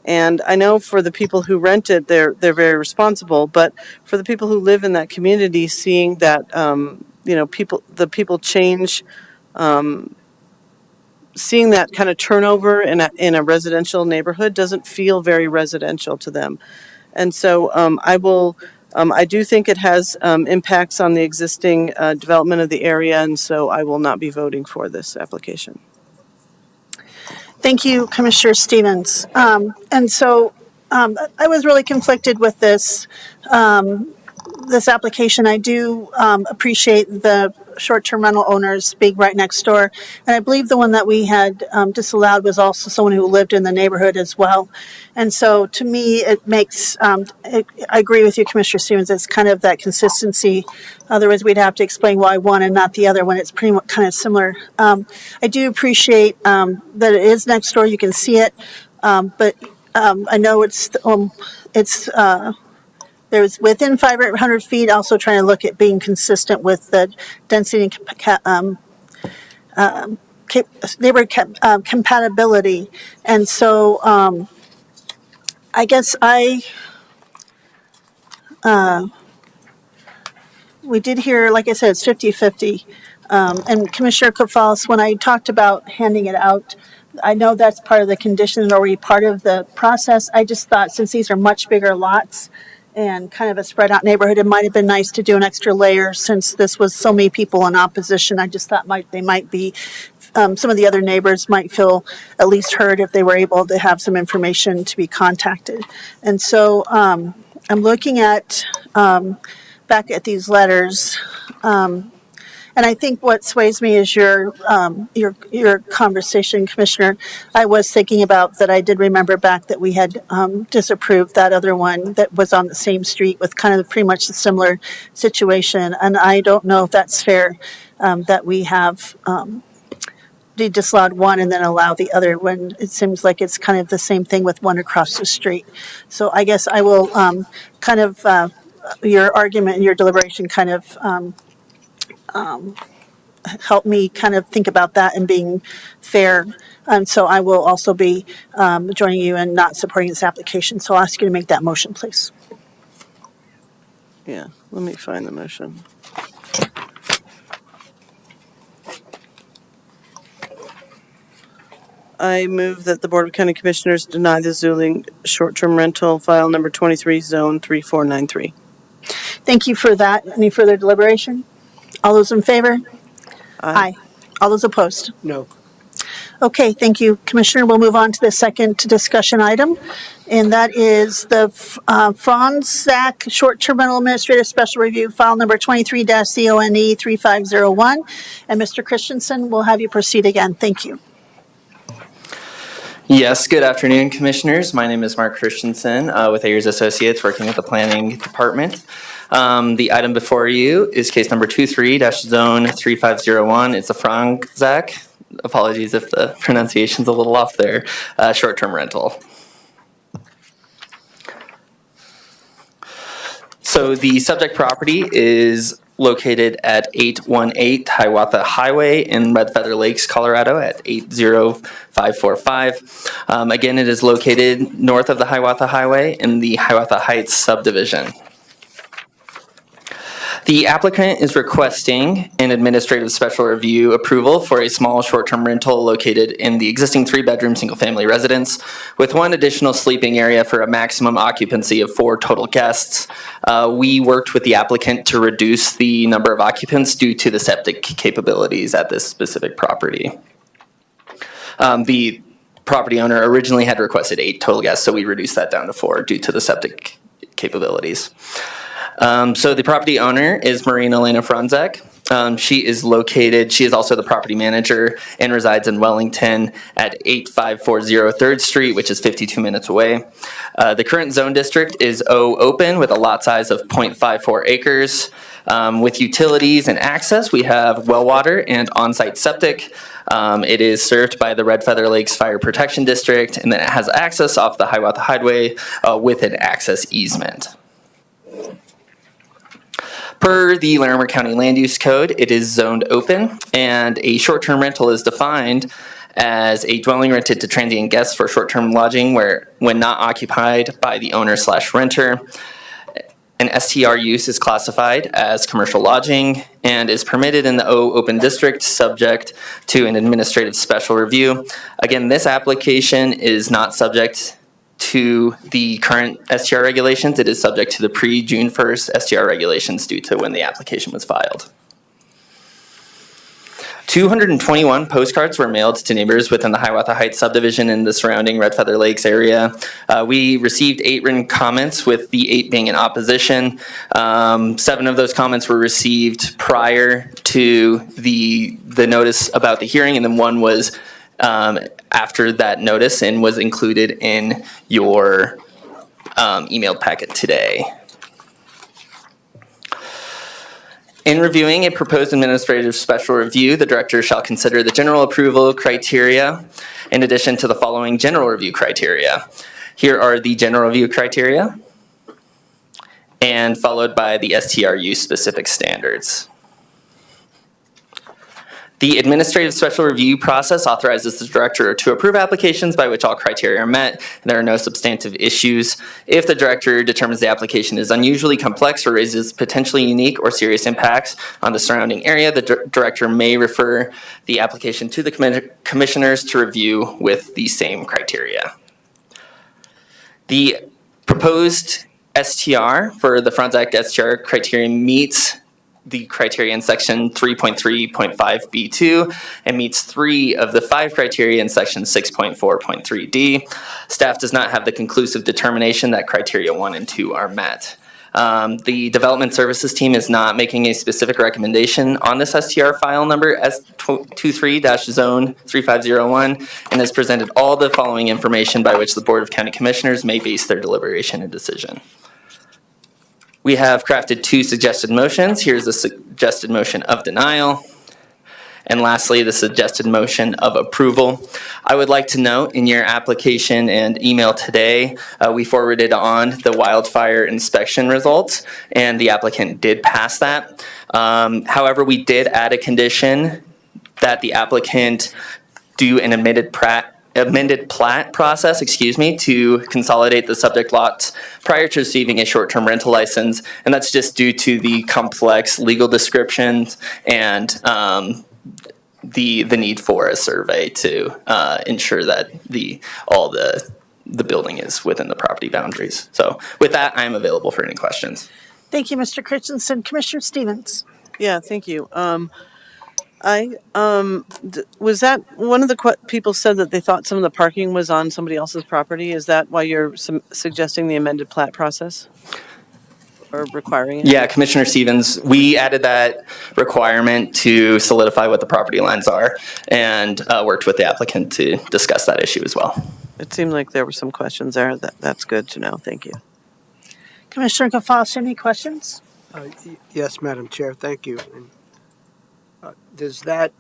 And I know for the people who rent it, they're very responsible. But for the people who live in that community, seeing that the people change seeing that kind of turnover in a residential neighborhood doesn't feel very residential to them. And so I do think it has impacts on the existing development of the area, and so I will not be voting for this application. Thank you, Commissioner Stevens. And so I was really conflicted with this application. I do appreciate the short-term rental owners being right next door. And I believe the one that we had disallowed was also someone who lived in the neighborhood as well. And so to me, it makes, I agree with you, Commissioner Stevens, it's kind of that consistency. Otherwise, we'd have to explain why one and not the other when it's pretty much kind of similar. I do appreciate that it is next door. You can see it. But I know there's within 500 feet, also trying to look at being consistent with the density and neighborhood compatibility. And so I guess we did hear, like I said, it's 50-50. And Commissioner Koufalos, when I talked about handing it out, I know that's part of the conditions, already part of the process. I just thought since these are much bigger lots, and kind of a spread out neighborhood, it might have been nice to do an extra layer since this was so many people in opposition. I just thought they might be, some of the other neighbors might feel at least heard if they were able to have some information to be contacted. And so I'm looking at, back at these letters, and I think what sways me is your conversation, Commissioner. I was thinking about that. I did remember back that we had disapproved that other one that was on the same street with kind of pretty much a similar situation. And I don't know if that's fair that we have disallowed one and then allow the other when it seems like it's kind of the same thing with one across the street. So I guess I will kind of your argument and your deliberation kind of help me kind of think about that and being fair. And so I will also be joining you in not supporting this application. So I'll ask you to make that motion, please. Yeah, let me find the motion. I move that the Board of County Commissioners deny the Zuling short-term rental file number 23, zone 3493. Thank you for that. Any further deliberation? All those in favor? Aye. All those opposed? No. Okay, thank you, Commissioner. We'll move on to the second discussion item, and that is the Franzak Short-Term Rental Administrative Special Review, file number 23-CONE 3501. And Mr. Christensen, we'll have you proceed again. Thank you. Yes, good afternoon, Commissioners. My name is Mark Christensen with Ayers Associates, working with the Planning Department. The item before you is case number 23-zone 3501. It's a Franzak. Apologies if the pronunciation's a little off there. Short-term rental. So the subject property is located at 818 Hiawatha Highway in Red Feather Lakes, Colorado at 80545. Again, it is located north of the Hiawatha Highway in the Hiawatha Heights subdivision. The applicant is requesting an administrative special review approval for a small short-term rental located in the existing 3-bedroom single-family residence with one additional sleeping area for a maximum occupancy of 4 total guests. We worked with the applicant to reduce the number of occupants due to the septic capabilities at this specific property. The property owner originally had requested 8 total guests, so we reduced that down to 4 due to the septic capabilities. So the property owner is Maureen Elena Franzak. She is also the property manager and resides in Wellington at 8540 3rd Street, which is 52 minutes away. The current zone district is O open with a lot size of 0.54 acres. With utilities and access, we have well water and on-site septic. It is served by the Red Feather Lakes Fire Protection District, and then it has access off the Hiawatha Highway with an access easement. Per the Larimer County Land Use Code, it is zoned open, and a short-term rental is defined as a dwelling rented to transient guests for short-term lodging when not occupied by the owner/renter. An STR use is classified as commercial lodging and is permitted in the O open district subject to an administrative special review. Again, this application is not subject to the current STR regulations. It is subject to the pre-June 1st STR regulations due to when the application was filed. 221 postcards were mailed to neighbors within the Hiawatha Heights subdivision and the surrounding Red Feather Lakes area. We received 8 written comments, with the 8 being in opposition. 7 of those comments were received prior to the notice about the hearing, and then 1 was after that notice and was included in your emailed packet today. In reviewing a proposed administrative special review, the director shall consider the general approval criteria in addition to the following general review criteria. Here are the general review criteria, and followed by the STRU specific standards. The administrative special review process authorizes the director to approve applications by which all criteria are met and there are no substantive issues. If the director determines the application is unusually complex or raises potentially unique or serious impacts on the surrounding area, the director may refer the application to the commissioners to review with the same criteria. The proposed STR for the Frontenac STR criteria meets the criteria in section 3.3.5B2 and meets 3 of the 5 criteria in section 6.4.3D. Staff does not have the conclusive determination that criteria 1 and 2 are met. The development services team is not making a specific recommendation on this STR file number S23-zone 3501 and has presented all the following information by which the Board of County Commissioners may base their deliberation and decision. We have crafted 2 suggested motions. Here's a suggested motion of denial. And lastly, the suggested motion of approval. I would like to note in your application and email today, we forwarded on the wildfire inspection results, and the applicant did pass that. However, we did add a condition that the applicant do an amended plat process, to consolidate the subject lots prior to receiving a short-term rental license, and that's just due to the complex legal descriptions and the need for a survey to ensure that all the building is within the property boundaries. So with that, I am available for any questions. Thank you, Mr. Christensen. Commissioner Stevens. Yeah, thank you. Was that one of the people said that they thought some of the parking was on somebody else's property? Is that why you're suggesting the amended plat process or requiring it? Yeah, Commissioner Stevens, we added that requirement to solidify what the property lines are and worked with the applicant to discuss that issue as well. It seemed like there were some questions there. That's good to know. Thank you. Commissioner Gonfalves, any questions? Yes, Madam Chair, thank you. And, does that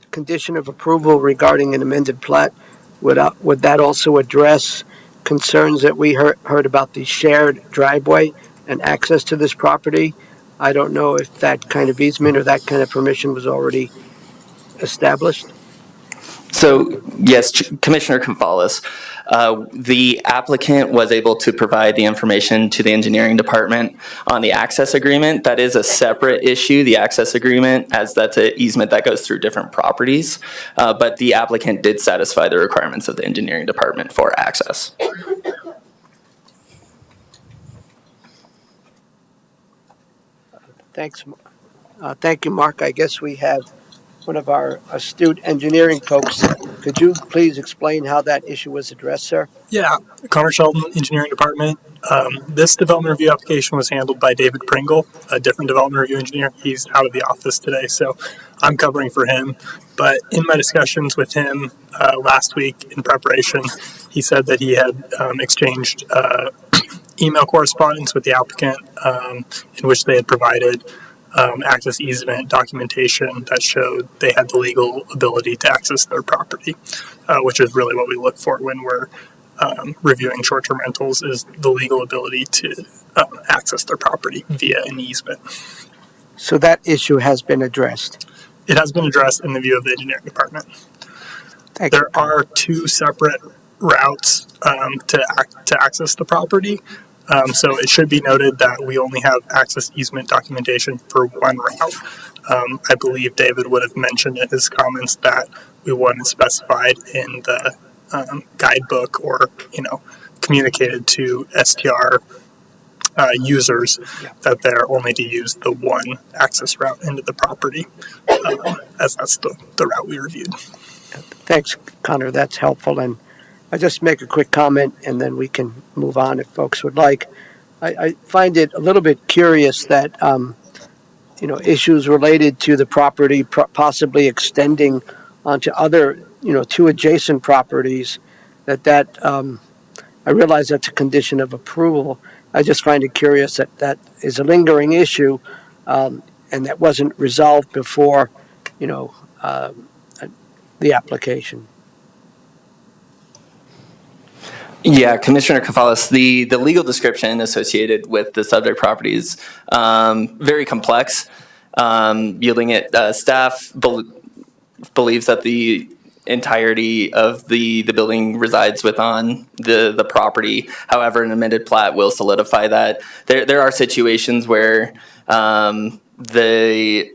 condition of approval regarding an amended plat, would that also address concerns that we heard about the shared driveway and access to this property? I don't know if that kind of easement or that kind of permission was already established. So, yes, Commissioner Gonfalves, the applicant was able to provide the information to the engineering department on the access agreement. That is a separate issue, the access agreement, as that's an easement that goes through different properties. But the applicant did satisfy the requirements of the engineering department for access. Thanks. Thank you, Mark. I guess we have one of our astute engineering folks. Could you please explain how that issue was addressed, sir? Yeah, Connor Sheldon, Engineering Department. This development review application was handled by David Pringle, a different development review engineer. He's out of the office today, so I'm covering for him. But in my discussions with him last week in preparation, he said that he had exchanged email correspondence with the applicant in which they had provided access easement documentation that showed they had the legal ability to access their property, which is really what we look for when we're reviewing short-term rentals, is the legal ability to access their property via an easement. So that issue has been addressed? It has been addressed in the view of the engineering department. There are 2 separate routes to access the property. So it should be noted that we only have access easement documentation for one route. I believe David would have mentioned in his comments that we want it specified in the guidebook or, communicated to STR users that they're only to use the one access route into the property, as that's the route we reviewed. Thanks, Connor. That's helpful. And I just make a quick comment, and then we can move on if folks would like. I find it a little bit curious that issues related to the property possibly extending onto other two adjacent properties. I realize that's a condition of approval. I just find it curious that is a lingering issue, and that wasn't resolved before the application. Yeah, Commissioner Kafalis, the legal description associated with the subject property is very complex, yielding it staff believes that the entirety of the building resides within the property. However, an amended plat will solidify that. There are situations where the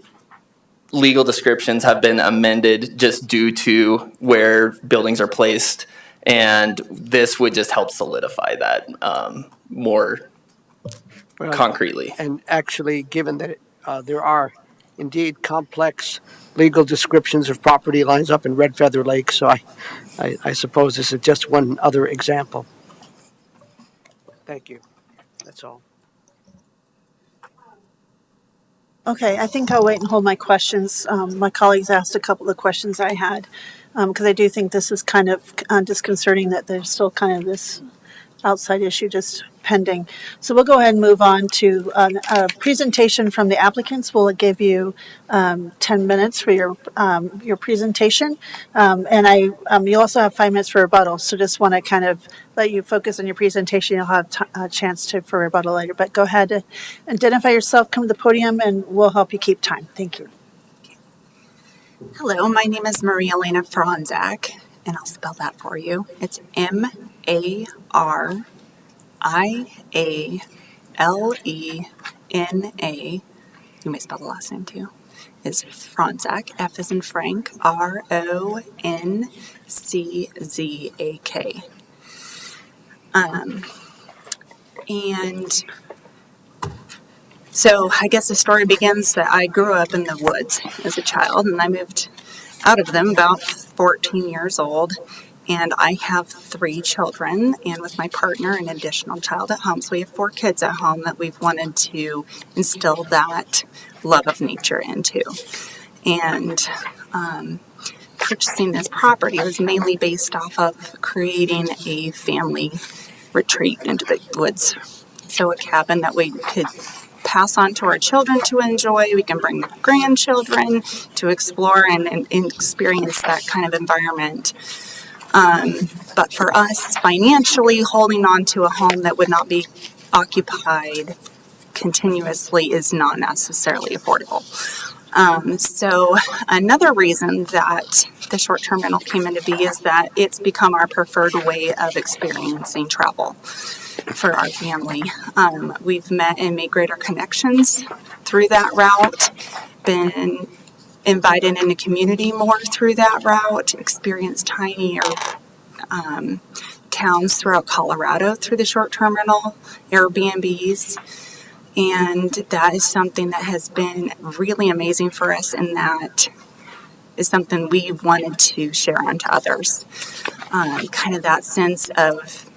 legal descriptions have been amended just due to where buildings are placed, and this would just help solidify that more concretely. And actually, given that there are indeed complex legal descriptions of property lines up in Red Feather Lake, so I suppose this is just one other example. Thank you. That's all. Okay, I think I'll wait and hold my questions. My colleagues asked a couple of questions I had, because I do think this is kind of disconcerting that there's still kind of this outside issue just pending. So we'll go ahead and move on to a presentation from the applicants. We'll give you 10 minutes for your presentation, and you also have 5 minutes for rebuttal. So just want to kind of let you focus on your presentation. You'll have a chance for rebuttal later. But go ahead, identify yourself, come to the podium, and we'll help you keep time. Thank you. Hello, my name is Maria Elena Franzak, and I'll spell that for you. It's Marialena. You may spell the last name too. Is Franzak, F as in Frank, Ronczak. And so I guess the story begins that I grew up in the woods as a child, and I moved out of them about 14 years old. And I have 3 children, and with my partner, an additional child at home. So we have 4 kids at home that we've wanted to instill that love of nature into. And purchasing this property was mainly based off of creating a family retreat into the woods. So a cabin that we could pass on to our children to enjoy. We can bring the grandchildren to explore and experience that kind of environment. But for us, financially, holding on to a home that would not be occupied continuously is not necessarily affordable. So another reason that the short-term rental came into being is that it's become our preferred way of experiencing travel for our family. We've met and made greater connections through that route, been invited into community more through that route, experienced tinier towns throughout Colorado through the short-term rental Airbnbs. And that is something that has been really amazing for us, and that is something we wanted to share on to others. Kind of that sense of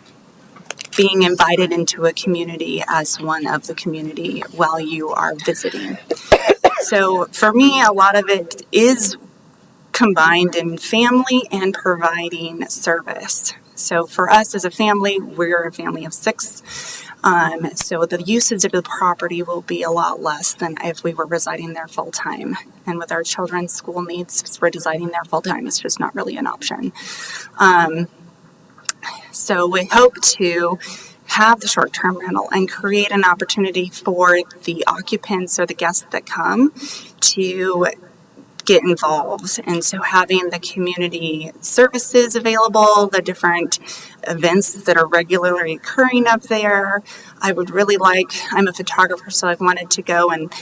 being invited into a community as one of the community while you are visiting. So for me, a lot of it is combined in family and providing service. So for us as a family, we're a family of 6. So the usage of the property will be a lot less than if we were residing there full time. And with our children's school needs, residing there full time is just not really an option. So we hope to have the short-term rental and create an opportunity for the occupants or the guests that come to get involved. And so having the community services available, the different events that are regularly occurring up there, I would really like, I'm a photographer, so I've wanted to go and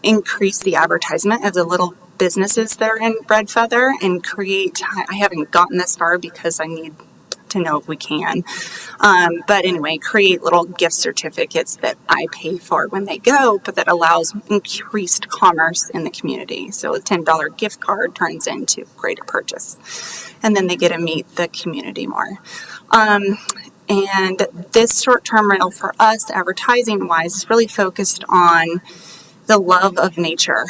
increase the advertisement of the little businesses that are in Red Feather and create, I haven't gotten this far because I need to know if we can. But anyway, create little gift certificates that I pay for when they go, but that allows increased commerce in the community. So a $10 gift card turns into a greater purchase. And then they get to meet the community more. And this short-term rental for us, advertising-wise, is really focused on the love of nature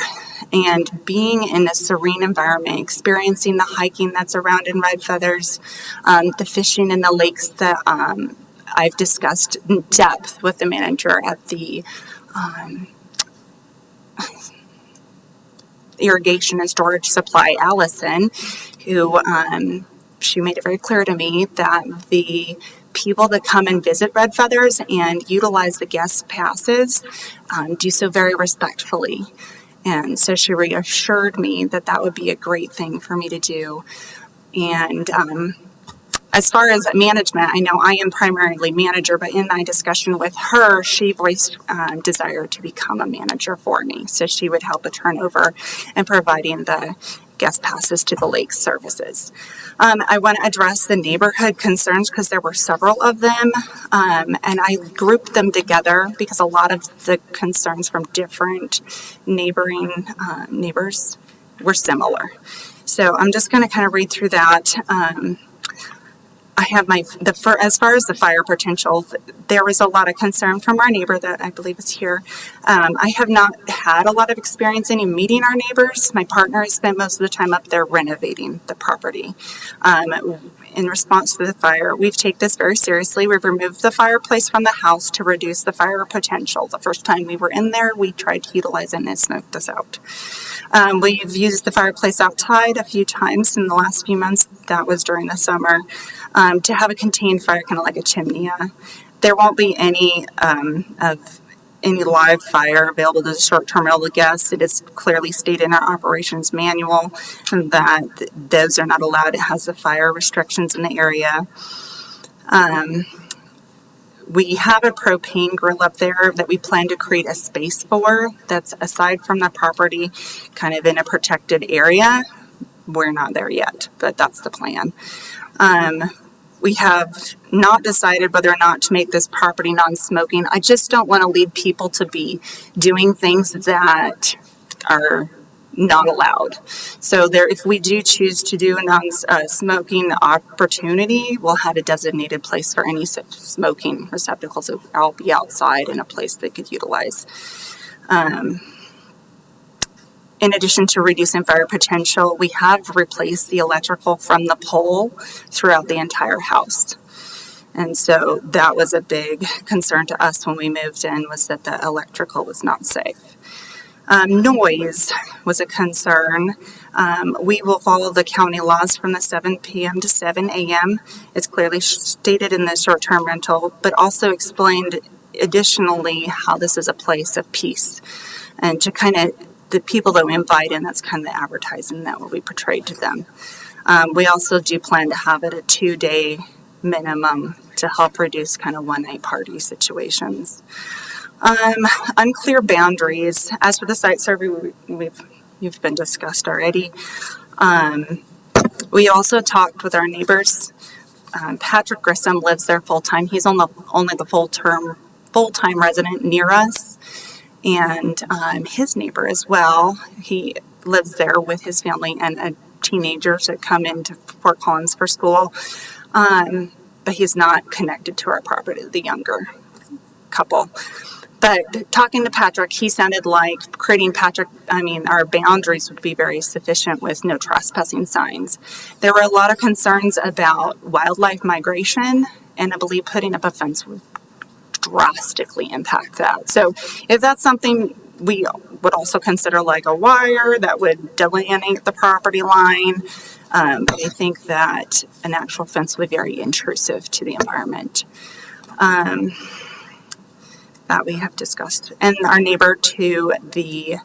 and being in a serene environment, experiencing the hiking that's around in Red Feathers, the fishing in the lakes that I've discussed in depth with the manager at the irrigation and storage supply, Allison, who she made it very clear to me that the people that come and visit Red Feathers and utilize the guest passes do so very respectfully. And so she reassured me that that would be a great thing for me to do. And as far as management, I know I am primarily manager, but in my discussion with her, she voiced desire to become a manager for me. So she would help with turnover and providing the guest passes to the lake services. I want to address the neighborhood concerns because there were several of them, and I grouped them together because a lot of the concerns from different neighboring neighbors were similar. So I'm just going to kind of read through that. I have as far as the fire potential, there was a lot of concern from our neighbor that I believe is here. I have not had a lot of experience in meeting our neighbors. My partner has spent most of the time up there renovating the property. In response to the fire, we've taken this very seriously. We've removed the fireplace from the house to reduce the fire potential. The first time we were in there, we tried to utilize it and it smoked us out. We've used the fireplace outside a few times in the last few months. That was during the summer. To have a contained fire, kind of like a chimney. There won't be any live fire available to the short-term rental guests. It is clearly stated in our operations manual that those are not allowed. It has the fire restrictions in the area. We have a propane grill up there that we plan to create a space for that's aside from the property, kind of in a protected area. We're not there yet, but that's the plan. We have not decided whether or not to make this property non-smoking. I just don't want to lead people to be doing things that are not allowed. So if we do choose to do a non-smoking opportunity, we'll have a designated place for any smoking receptacles. So I'll be outside in a place they could utilize. In addition to reducing fire potential, we have replaced the electrical from the pole throughout the entire house. And so that was a big concern to us when we moved in, was that the electrical was not safe. Noise was a concern. We will follow the county laws from the 7 p.m. to 7 a.m. It's clearly stated in the short-term rental, but also explained additionally how this is a place of peace. And to kind of the people that we invite in, that's kind of the advertising that will be portrayed to them. We also do plan to have it a 2-day minimum to help reduce kind of one-night party situations. Unclear boundaries. As for the site survey, you've been discussed already. We also talked with our neighbors. Patrick Grissom lives there full-time. He's only the full-time resident near us. And his neighbor as well, he lives there with his family and teenagers that come into Fort Collins for school. But he's not connected to our property, the younger couple. But talking to Patrick, he sounded like our boundaries would be very sufficient with no trespassing signs. There were a lot of concerns about wildlife migration, and I believe putting up a fence would drastically impact that. So if that's something, we would also consider like a wire that would delineate the property line. But I think that an actual fence would be very intrusive to the environment. That we have discussed. And our neighbor to the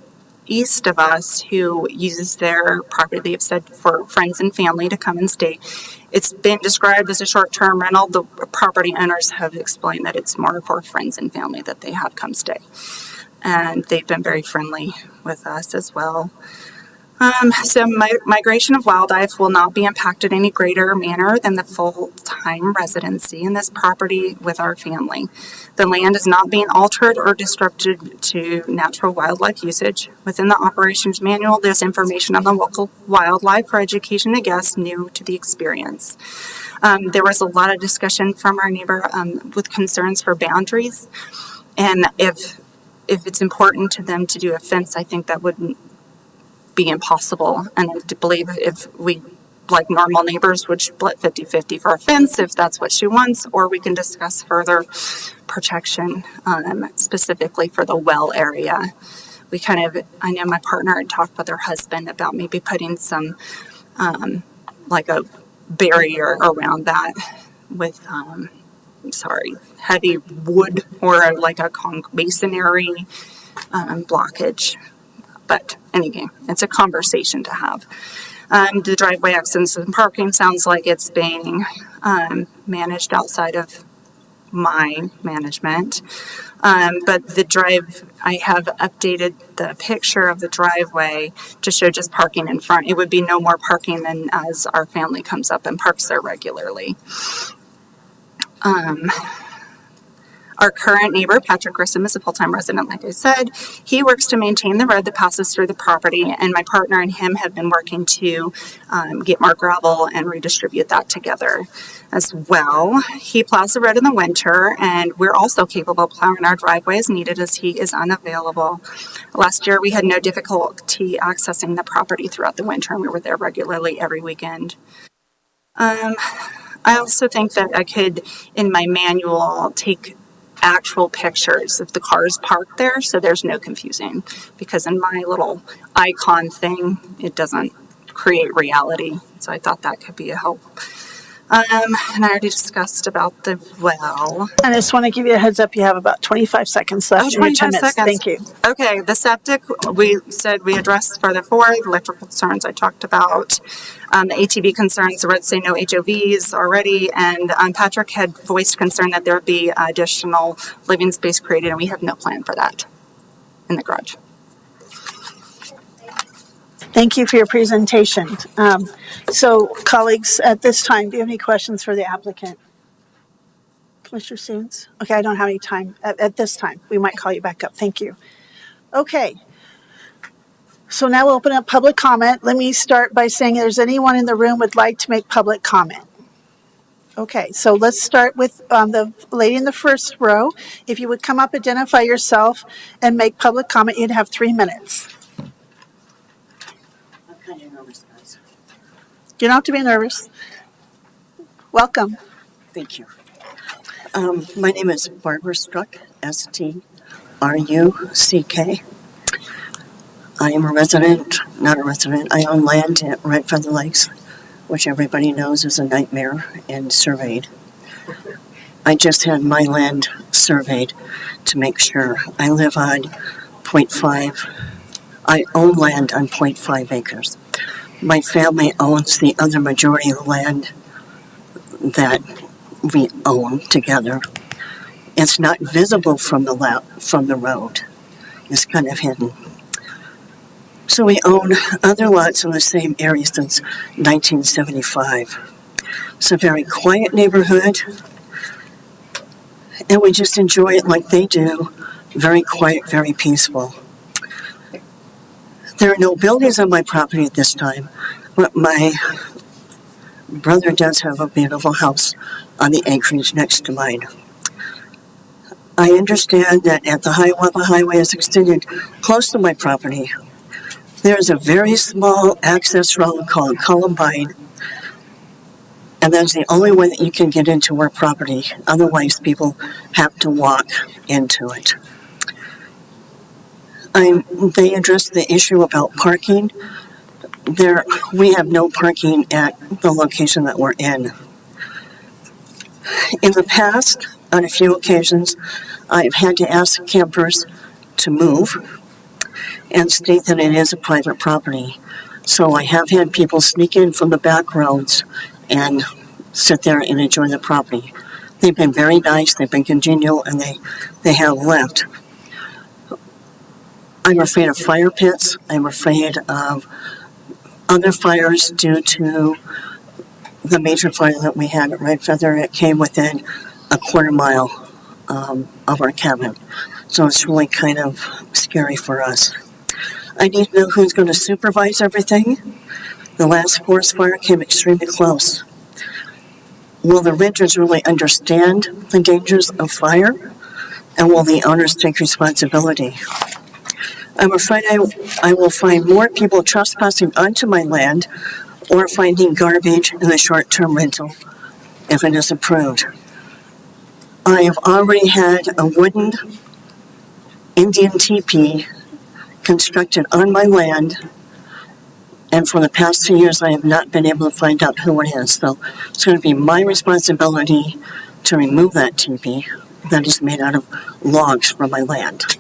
east of us who uses their property, they've said, for friends and family to come and stay. It's been described as a short-term rental. The property owners have explained that it's more for friends and family that they have come stay. And they've been very friendly with us as well. So migration of wildlife will not be impacted any greater manner than the full-time residency in this property with our family. The land is not being altered or disrupted to natural wildlife usage. Within the operations manual, there's information on the local wildlife for education to guests new to the experience. There was a lot of discussion from our neighbor with concerns for boundaries. And if it's important to them to do a fence, I think that wouldn't be impossible. And I believe if we, like normal neighbors, would split 50-50 for a fence if that's what she wants, or we can discuss further protection specifically for the well area. I know my partner had talked with her husband about maybe putting some like a barrier around that with heavy wood or like a masonry blockage. But anyway, it's a conversation to have. The driveway access and parking sounds like it's being managed outside of my management. But I have updated the picture of the driveway to show just parking in front. It would be no more parking than as our family comes up and parks there regularly. Our current neighbor, Patrick Grissom, is a full-time resident, like I said. He works to maintain the road that passes through the property, and my partner and him have been working to get more gravel and redistribute that together as well. He plows the road in the winter, and we're also capable of plowing our driveway as needed as he is unavailable. Last year, we had no difficulty accessing the property throughout the winter, and we were there regularly every weekend. I also think that I could, in my manual, take actual pictures of the cars parked there so there's no confusing, because in my little icon thing it doesn't create reality, so I thought that could be a help. And I already discussed about the well. I just want to give you a heads up, you have about 25 seconds left in your 10 minutes. Thank you. Okay, the septic, we said we addressed for the 4 electrical concerns I talked about. The ATV concerns, the roads say no HOVs already, and Patrick had voiced concern that there would be additional living space created, and we have no plan for that in the garage. Thank you for your presentation. So colleagues, at this time, do you have any questions for the applicant? Commissioner Stevens? Okay, I don't have any time at this time. We might call you back up. Thank you. Okay. So now we'll open up public comment. Let me start by saying if there's anyone in the room would like to make public comment. Okay, so let's start with the lady in the first row. If you would come up, identify yourself, and make public comment, you'd have 3 minutes. I'm kind of nervous, guys. You don't have to be nervous. Welcome. Thank you. My name is Barbara Struck, S-T-R-U-C-K. I am a resident, not a resident. I own land at Red Feather Lakes, which everybody knows is a nightmare and surveyed. I just had my land surveyed to make sure. I live on 0.5. I own land on 0.5 acres. My family owns the other majority of the land that we own together. It's not visible from the road. It's kind of hidden. So we own other lots in the same area since 1975. It's a very quiet neighborhood, and we just enjoy it like they do. Very quiet, very peaceful. There are no buildings on my property at this time, but my brother does have a beautiful house on the acreage next to mine. I understand that at the while the highway is extended close to my property, there's a very small access road called Columbine, and that's the only way that you can get into our property. Otherwise, people have to walk into it. They addressed the issue about parking. We have no parking at the location that we're in. In the past, on a few occasions, I've had to ask campers to move. and state that it is a private property. So I have had people sneak in from the back roads and sit there and enjoy the property. They've been very nice, they've been congenial, and they have left. I'm afraid of fire pits. I'm afraid of other fires due to the major fire that we had at Red Feather. It came within a quarter mile of our cabin. So it's really kind of scary for us. I need to know who's going to supervise everything. The last forest fire came extremely close. Will the renters really understand the dangers of fire? And will the owners take responsibility? I'm afraid I will find more people trespassing onto my land or finding garbage in the short-term rental if it is approved. I have already had a wooden Indian teepee constructed on my land, and for the past 2 years I have not been able to find out who it is. So it's going to be my responsibility to remove that teepee that is made out of logs from my land.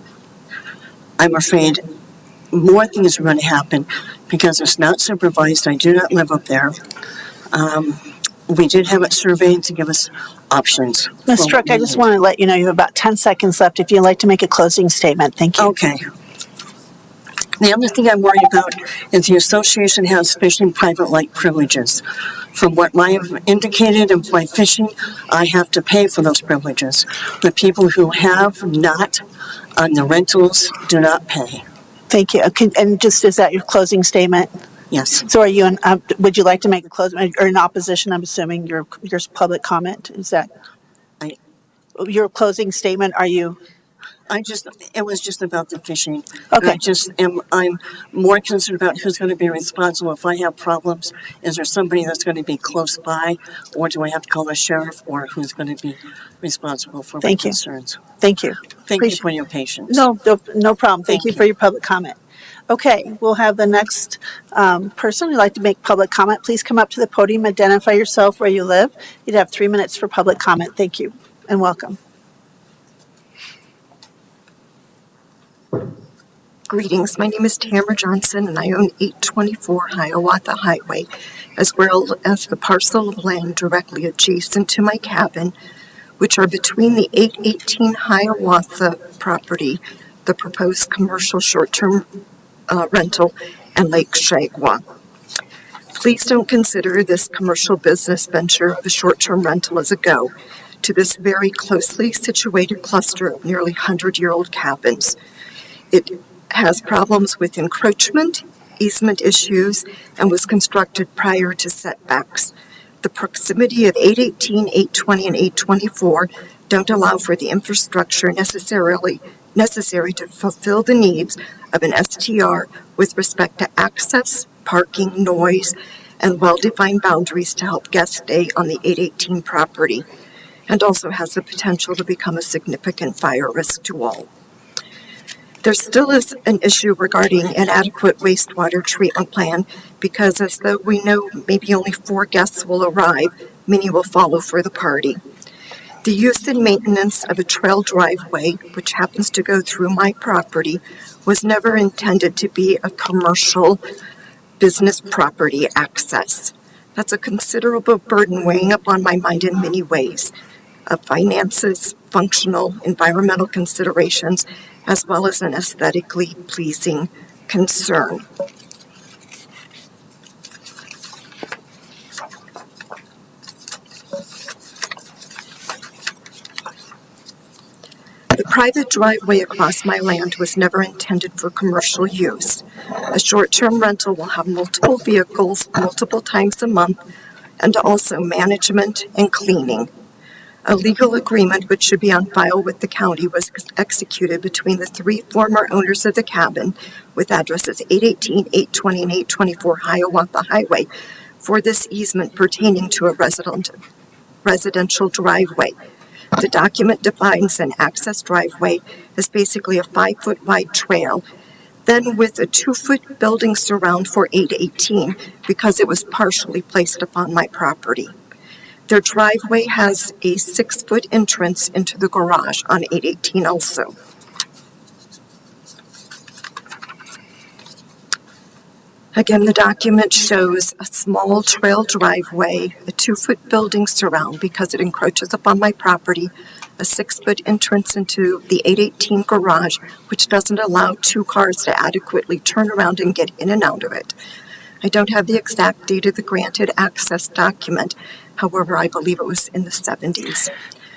I'm afraid more things are going to happen because it's not supervised. I do not live up there. We did have it surveyed to give us options. Ms. Strzok, I just want to let you know you have about 10 seconds left if you'd like to make a closing statement. Thank you. Okay. The other thing I'm worried about is the association has fishing private lake privileges. From what I have indicated in fly fishing, I have to pay for those privileges. The people who have not on the rentals do not pay. Thank you. And just, is that your closing statement? Yes. So are you, would you like to make a closing, or in opposition, I'm assuming, your public comment? Is that your closing statement? Are you? It was just about the fishing. Okay. I'm more concerned about who's going to be responsible if I have problems. Is there somebody that's going to be close by, or do I have to call the sheriff, or who's going to be responsible for my concerns? Thank you. Thank you for your patience. No problem. Thank you for your public comment. Okay, we'll have the next person who'd like to make public comment. Please come up to the podium, identify yourself, where you live. You'd have 3 minutes for public comment. Thank you, and welcome. Greetings. My name is Tamara Johnson, and I own 824 Hiawatha Highway, as well as the parcel of land directly adjacent to my cabin, which are between the 818 Hiawatha property, the proposed commercial short-term rental, and Lake Chagwa. Please don't consider this commercial business venture of a short-term rental as a go to this very closely situated cluster of nearly 100-year-old cabins. It has problems with encroachment, easement issues, and was constructed prior to setbacks. The proximity of 818, 820, and 824 don't allow for the infrastructure necessary to fulfill the needs of an STR with respect to access, parking, noise, and well-defined boundaries to help guests stay on the 818 property, and also has the potential to become a significant fire risk to all. There still is an issue regarding inadequate wastewater treatment plan because, as though we know maybe only 4 guests will arrive, many will follow for the party. The use and maintenance of a trail driveway, which happens to go through my property, was never intended to be a commercial business property access. That's a considerable burden weighing upon my mind in many ways, of finances, functional, environmental considerations, as well as an aesthetically pleasing concern. The private driveway across my land was never intended for commercial use. A short-term rental will have multiple vehicles multiple times a month, and also management and cleaning. A legal agreement, which should be on file with the county, was executed between the 3 former owners of the cabin with addresses 818, 820, and 824 Hiawatha Highway for this easement pertaining to a residential driveway. The document defines an access driveway as basically a 5-foot wide trail, then with a 2-foot building surround for 818 because it was partially placed upon my property. Their driveway has a 6-foot entrance into the garage on 818 also. Again, the document shows a small trail driveway, a 2-foot building surround because it encroaches upon my property, a 6-foot entrance into the 818 garage, which doesn't allow 2 cars to adequately turn around and get in and out of it. I don't have the exact date of the granted access document. However, I believe it was in the 70s.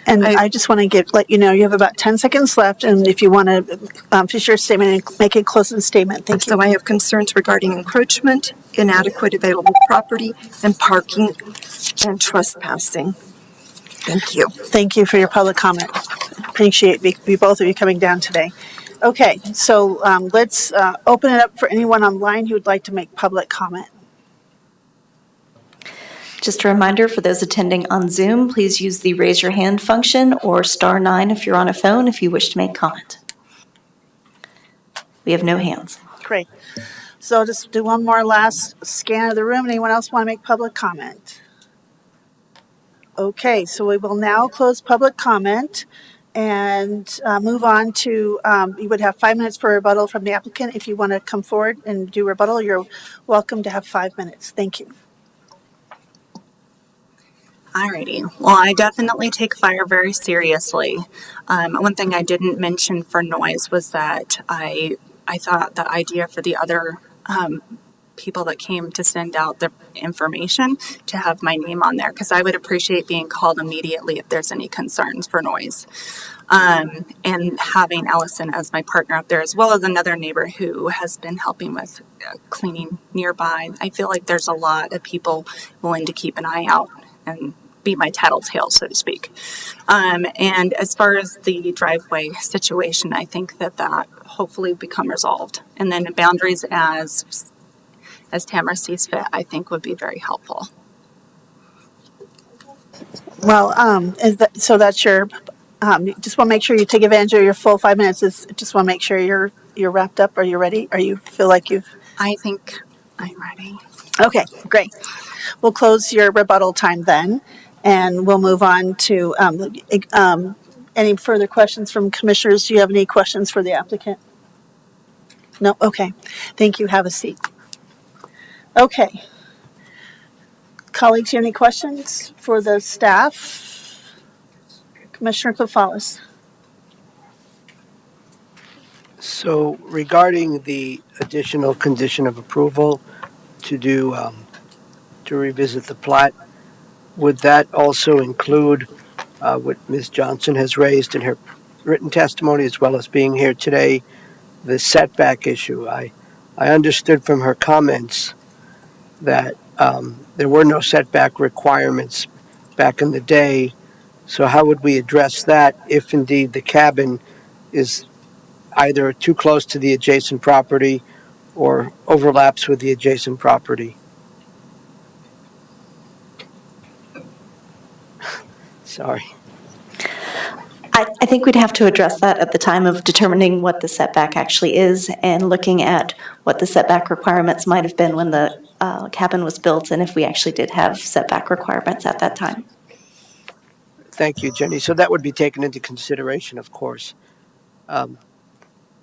And I just want to let you know, you have about 10 seconds left, and if you want to finish your statement and make a closing statement, thank you. So I have concerns regarding encroachment, inadequate available property, and parking and trespassing. Thank you. Thank you for your public comment. Appreciate both of you coming down today. Okay, so let's open it up for anyone online who would like to make public comment. Just a reminder for those attending on Zoom, please use the raise your hand function or *9 if you're on a phone if you wish to make comment. We have no hands. Great. So I'll just do one more last scan of the room. Anyone else want to make public comment? Okay, so we will now close public comment and move on to, you would have 5 minutes for rebuttal from the applicant. If you want to come forward and do rebuttal, you're welcome to have 5 minutes. Thank you. Alrighty. Well, I definitely take fire very seriously. One thing I didn't mention for noise was that I thought the idea for the other people that came to send out the information to have my name on there, because I would appreciate being called immediately if there's any concerns for noise. And having Allison as my partner up there, as well as another neighbor who has been helping with cleaning nearby. I feel like there's a lot of people willing to keep an eye out and be my tattletale, so to speak. And as far as the driveway situation, I think that hopefully will become resolved. And then boundaries as Tamara sees fit, I think would be very helpful. Well, so that's your, just want to make sure you take advantage of your full 5 minutes. Just want to make sure you're wrapped up. Are you ready? Or you feel like you've? I think I'm ready. Okay, great. We'll close your rebuttal time then, and we'll move on to any further questions from commissioners. Do you have any questions for the applicant? No? Okay. Thank you. Have a seat. Okay. Colleagues, do you have any questions for the staff? Commissioner Kofalis. So regarding the additional condition of approval to revisit the plat, would that also include what Ms. Johnson has raised in her written testimony, as well as being here today, the setback issue? I understood from her comments that there were no setback requirements back in the day. So how would we address that if indeed the cabin is either too close to the adjacent property or overlaps with the adjacent property? Sorry. I think we'd have to address that at the time of determining what the setback actually is and looking at what the setback requirements might have been when the cabin was built, and if we actually did have setback requirements at that time. Thank you, Jenny. So that would be taken into consideration, of course.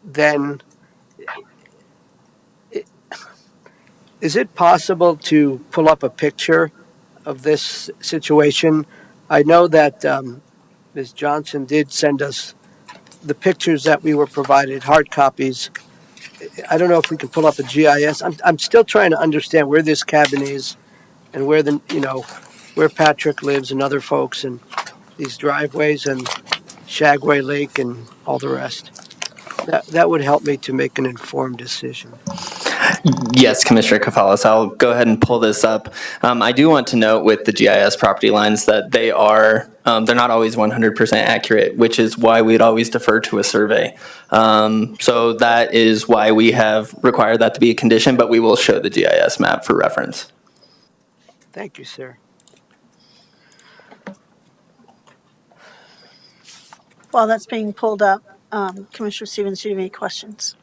Then, is it possible to pull up a picture of this situation? I know that Ms. Johnson did send us the pictures that we were provided, hard copies. I don't know if we can pull up a GIS. I'm still trying to understand where this cabin is and where where Patrick lives and other folks, and these driveways and Shagway Lake and all the rest. That would help me to make an informed decision. Yes, Commissioner Kofalis, I'll go ahead and pull this up. I do want to note with the GIS property lines that they're not always 100% accurate, which is why we'd always defer to a survey. So that is why we have required that to be a condition, but we will show the GIS map for reference. Thank you, sir. While that's being pulled up, Commissioner Stevens, do you have any questions?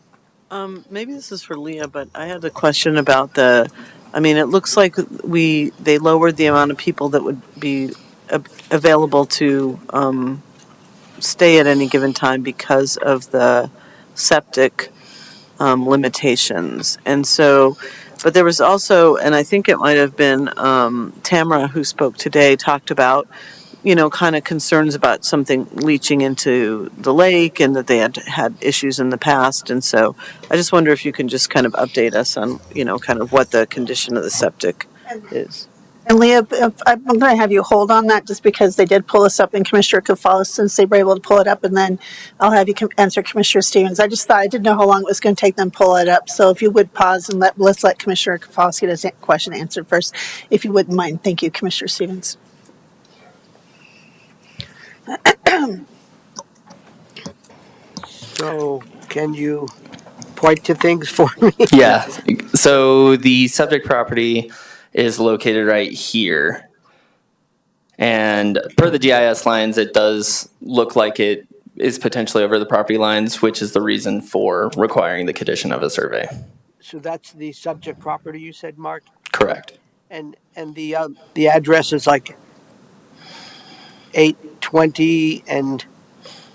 Maybe this is for Leah, but I had a question about it looks like they lowered the amount of people that would be available to stay at any given time because of the septic limitations. And so, But there was also, and I think it might have been Tamara who spoke today, talked about, kind of concerns about something leaching into the lake and that they had issues in the past. And so I just wonder if you can just kind of update us on, kind of what the condition of the septic is. And Leah, I'm going to have you hold on that just because they did pull us up in Commissioner Kefauver since they were able to pull it up, and then I'll have you answer Commissioner Stevens. I just thought I didn't know how long it was going to take them to pull it up. So if you would pause and let's let Commissioner Kefauver get his question answered first, if you wouldn't mind. Thank you, Commissioner Stevens. So can you point to things for me? Yeah. So the subject property is located right here. And per the GIS lines, it does look like it is potentially over the property lines, which is the reason for requiring the condition of a survey. So that's the subject property you said, Mark? Correct. And the address is like 820, and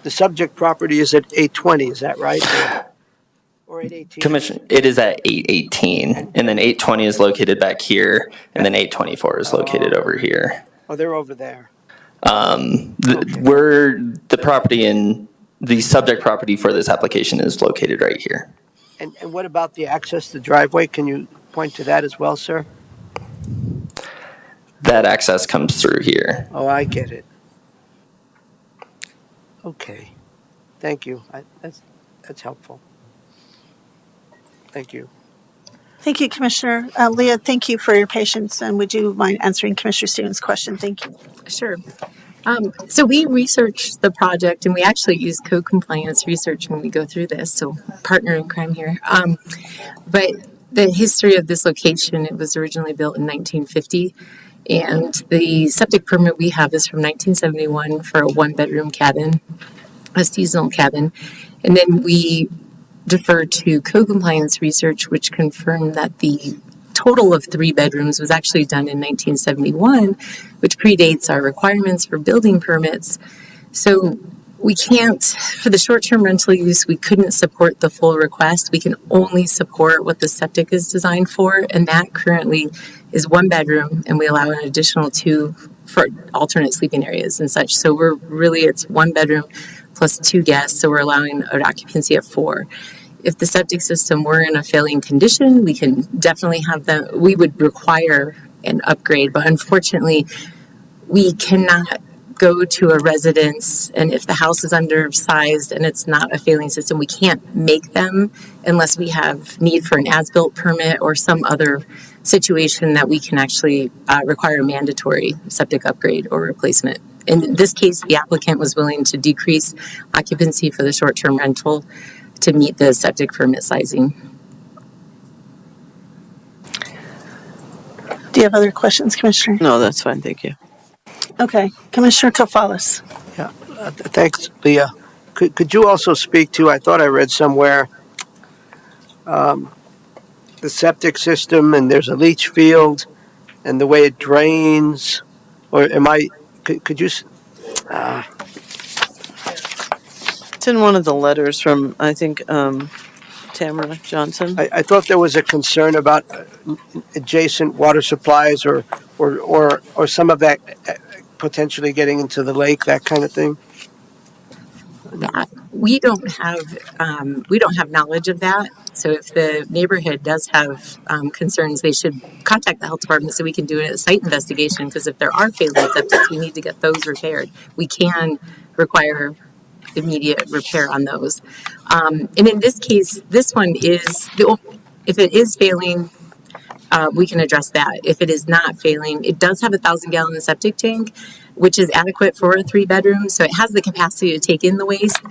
the subject property is at 820, is that right? Or 818? Commission, it is at 818, and then 820 is located back here, and then 824 is located over here. Oh, they're over there. We're the property in the subject property for this application is located right here. And what about the access to the driveway? Can you point to that as well, sir? That access comes through here. Oh, I get it. Okay. Thank you. That's helpful. Thank you. Thank you, Commissioner. Leah, thank you for your patience, and would you mind answering Commissioner Stevens' question? Thank you. Sure. So we researched the project, and we actually use code compliance research when we go through this, so partner in crime here. But the history of this location, it was originally built in 1950, and the septic permit we have is from 1971 for a one-bedroom cabin, a seasonal cabin. And then we defer to code compliance research, which confirmed that the total of 3 bedrooms was actually done in 1971, which predates our requirements for building permits. So we can't, for the short-term rental use, we couldn't support the full request. We can only support what the septic is designed for, and that currently is 1 bedroom, and we allow an additional 2 for alternate sleeping areas and such. So it's 1 bedroom plus 2 guests, so we're allowing an occupancy of 4. If the septic system were in a failing condition, we can definitely have them, we would require an upgrade, but unfortunately, we cannot go to a residence, and if the house is undersized and it's not a failing system, we can't make them unless we have need for an as-built permit or some other situation that we can actually require a mandatory septic upgrade or replacement. In this case, the applicant was willing to decrease occupancy for the short-term rental to meet the septic permit sizing. Do you have other questions, Commissioner? No, that's fine. Thank you. Okay. Commissioner Kefauver. Yeah. Thanks, Leah. Could you also speak to, I thought I read somewhere, the septic system, and there's a leach field, and the way it drains, or could you... It's in one of the letters from, I think, Tamara Johnson. I thought there was a concern about adjacent water supplies or some of that potentially getting into the lake, that kind of thing. That we don't have knowledge of that. So if the neighborhood does have concerns, they should contact the health department so we can do a site investigation. Because if there are failing septics, we need to get those repaired. We can require immediate repair on those. And in this case, this one is, if it is failing, we can address that. If it is not failing, it does have a 1,000-gallon septic tank, which is adequate for a 3-bedroom. So it has the capacity to take in the waste.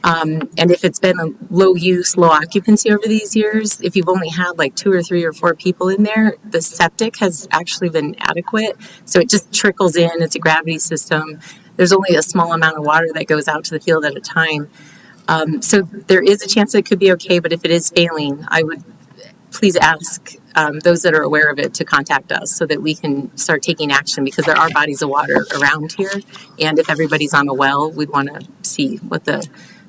And if it's been a low use, low occupancy over these years, if you've only had like 2 or 3 or 4 people in there, the septic has actually been adequate. So it just trickles in. It's a gravity system. There's only a small amount of water that goes out to the field at a time. So there is a chance that it could be okay, but if it is failing, I would please ask those that are aware of it to contact us so that we can start taking action, because there are bodies of water around here. And if everybody's on a well, we'd want to see what the,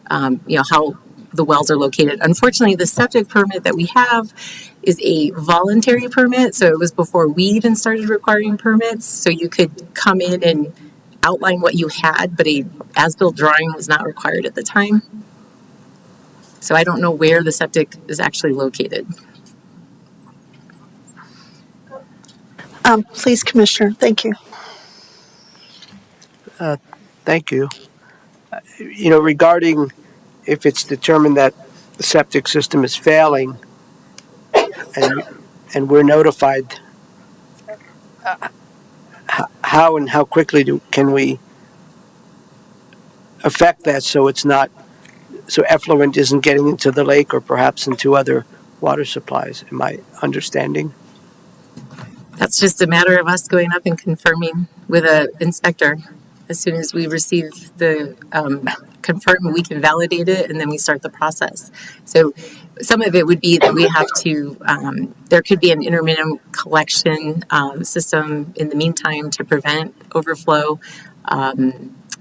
how the wells are located. Unfortunately, the septic permit that we have is a voluntary permit, so it was before we even started requiring permits. So you could come in and outline what you had, but a as-built drawing was not required at the time. So I don't know where the septic is actually located. Please, Commissioner, thank you. Thank you. Regarding if it's determined that the septic system is failing and we're notified, how and how quickly can we affect that so it's not, so effluent isn't getting into the lake or perhaps into other water supplies? Am I understanding? That's just a matter of us going up and confirming with an inspector. As soon as we receive the confirm, we can validate it, and then we start the process. So some of it would be that we have to, there could be an intermittent collection system in the meantime to prevent overflow.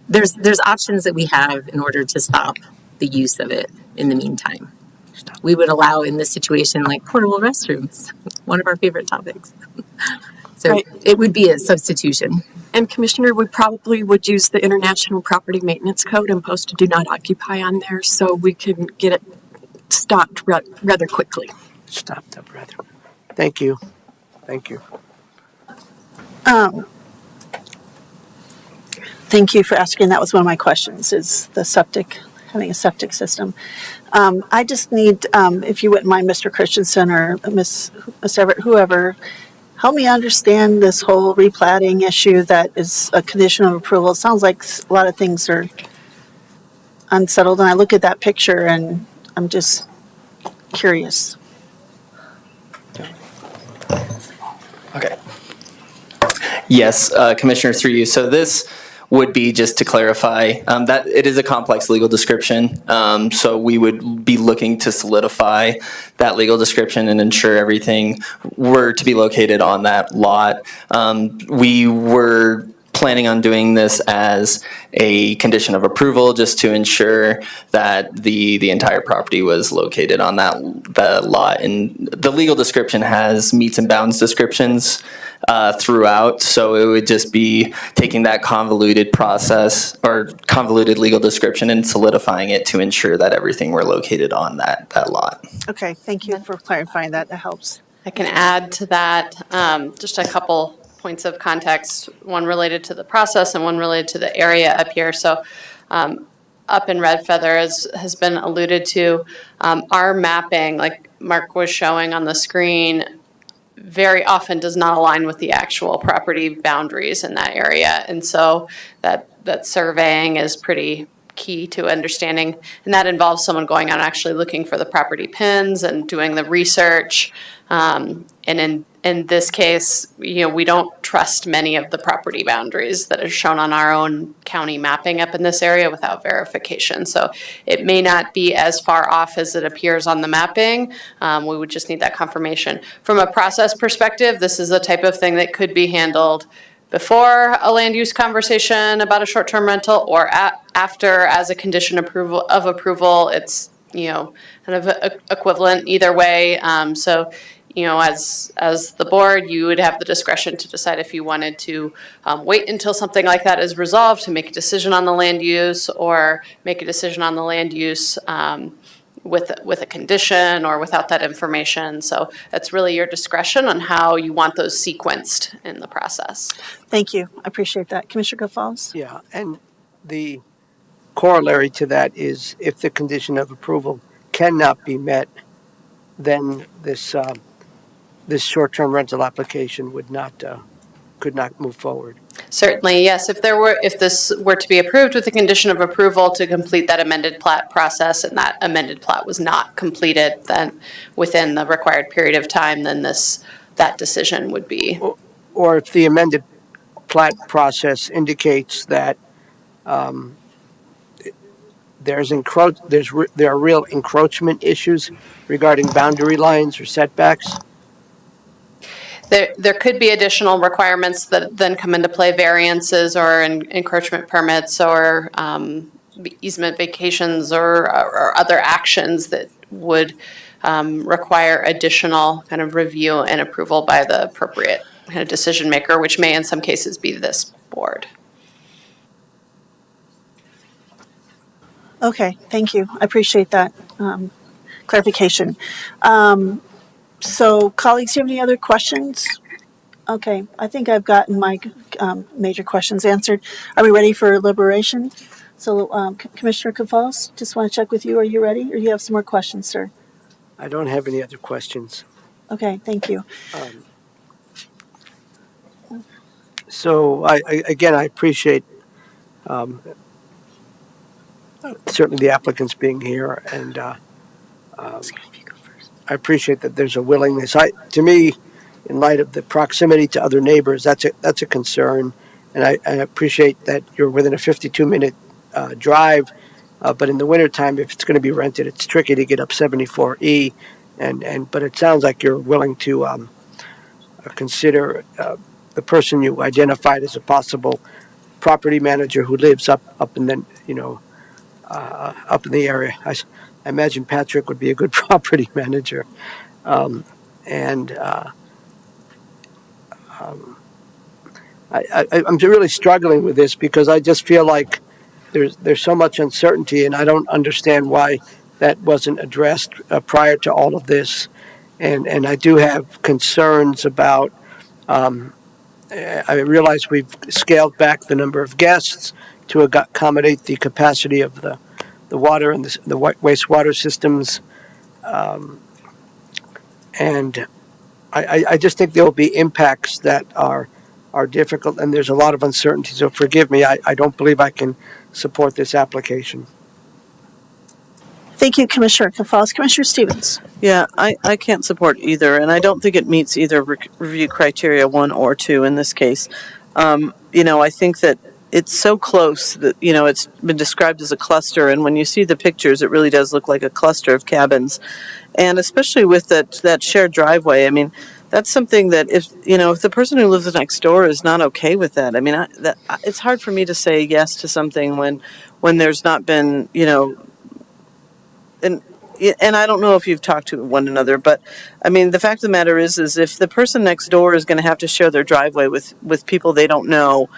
There's options that we have in order to stop the use of it in the meantime. We would allow in this situation like portable restrooms, one of our favorite topics. So Right. it would be a substitution. And Commissioner, we probably would use the International Property Maintenance Code and post a do not occupy on there so we can get it stopped rather quickly. Stopped up rather. Thank you. Thank you. Thank you for asking. That was one of my questions, is the septic, having a septic system. I just need, if you wouldn't mind, Mr. Christensen or Ms. Everett, whoever, help me understand this whole replatting issue that is a condition of approval. It sounds like a lot of things are unsettled, and I look at that picture and I'm just curious. Okay. Yes, Commissioner, through you. So this would be, just to clarify, that it is a complex legal description. So we would be looking to solidify that legal description and ensure everything were to be located on that lot. We were planning on doing this as a condition of approval, just to ensure that the entire property was located on that lot. And the legal description has meets and bounds descriptions throughout, so it would just be taking that convoluted process or convoluted legal description and solidifying it to ensure that everything were located on that lot. Okay, thank you for clarifying that. That helps. I can add to that just a couple points of context, one related to the process and one related to the area up here. So up in Red Feather, as has been alluded to, our mapping, like Mark was showing on the screen, very often does not align with the actual property boundaries in that area. And so that surveying is pretty key to understanding. And that involves someone going out and actually looking for the property pins and doing the research. And in this case, we don't trust many of the property boundaries that are shown on our own county mapping up in this area without verification. So it may not be as far off as it appears on the mapping. We would just need that confirmation. From a process perspective, this is the type of thing that could be handled before a land use conversation about a short-term rental, or after as a condition of approval. It's kind of equivalent either way. So as the board, you would have the discretion to decide if you wanted to wait until something like that is resolved to make a decision on the land use, or make a decision on the land use with a condition or without that information. So that's really your discretion on how you want those sequenced in the process. Thank you. I appreciate that. Commissioner Gonzalez? Yeah, and the corollary to that is if the condition of approval cannot be met, then this short-term rental application could not move forward. Certainly, yes. If this were to be approved with the condition of approval to complete that amended plat process, and that amended plat was not completed then within the required period of time, then that decision would be. Or if the amended plat process indicates that there are real encroachment issues regarding boundary lines or setbacks. There could be additional requirements that then come into play, variances or encroachment permits, or easement vacations or other actions that would require additional kind of review and approval by the appropriate kind of decision maker, which may in some cases be this board. Okay, thank you. I appreciate that clarification. So colleagues, do you have any other questions? Okay, I think I've gotten my major questions answered. Are we ready for liberation? So Commissioner Kafals, just want to check with you. Are you ready, or do you have some more questions, sir? I don't have any other questions. Okay, thank you. So I appreciate certainly the applicants being here, and I appreciate that there's a willingness. To me, in light of the proximity to other neighbors, that's a concern, and I appreciate that you're within a 52-minute drive. But in the wintertime, if it's going to be rented, it's tricky to get up 74E, but it sounds like you're willing to consider the person you identified as a possible property manager who lives up in the up in the area. I imagine Patrick would be a good property manager, I'm really struggling with this because I just feel like there's so much uncertainty, and I don't understand why that wasn't addressed prior to all of this, and I do have concerns about. I realize we've scaled back the number of guests to accommodate the capacity of the water and the wastewater systems, and I just think there will be impacts that are difficult, and there's a lot of uncertainty. So forgive me, I don't believe I can support this application. Thank you, Commissioner Kafals. Commissioner Stevens. Yeah, I can't support either, and I don't think it meets either review criteria 1 or 2 in this case. I think that it's so close that, it's been described as a cluster, and when you see the pictures, it really does look like a cluster of cabins. And especially with that shared driveway, I mean, that's something that if the person who lives next door is not okay with that, I mean, it's hard for me to say yes to something when there's not been, and I don't know if you've talked to one another, but I mean, the fact of the matter is if the person next door is going to have to share their driveway with people they don't know,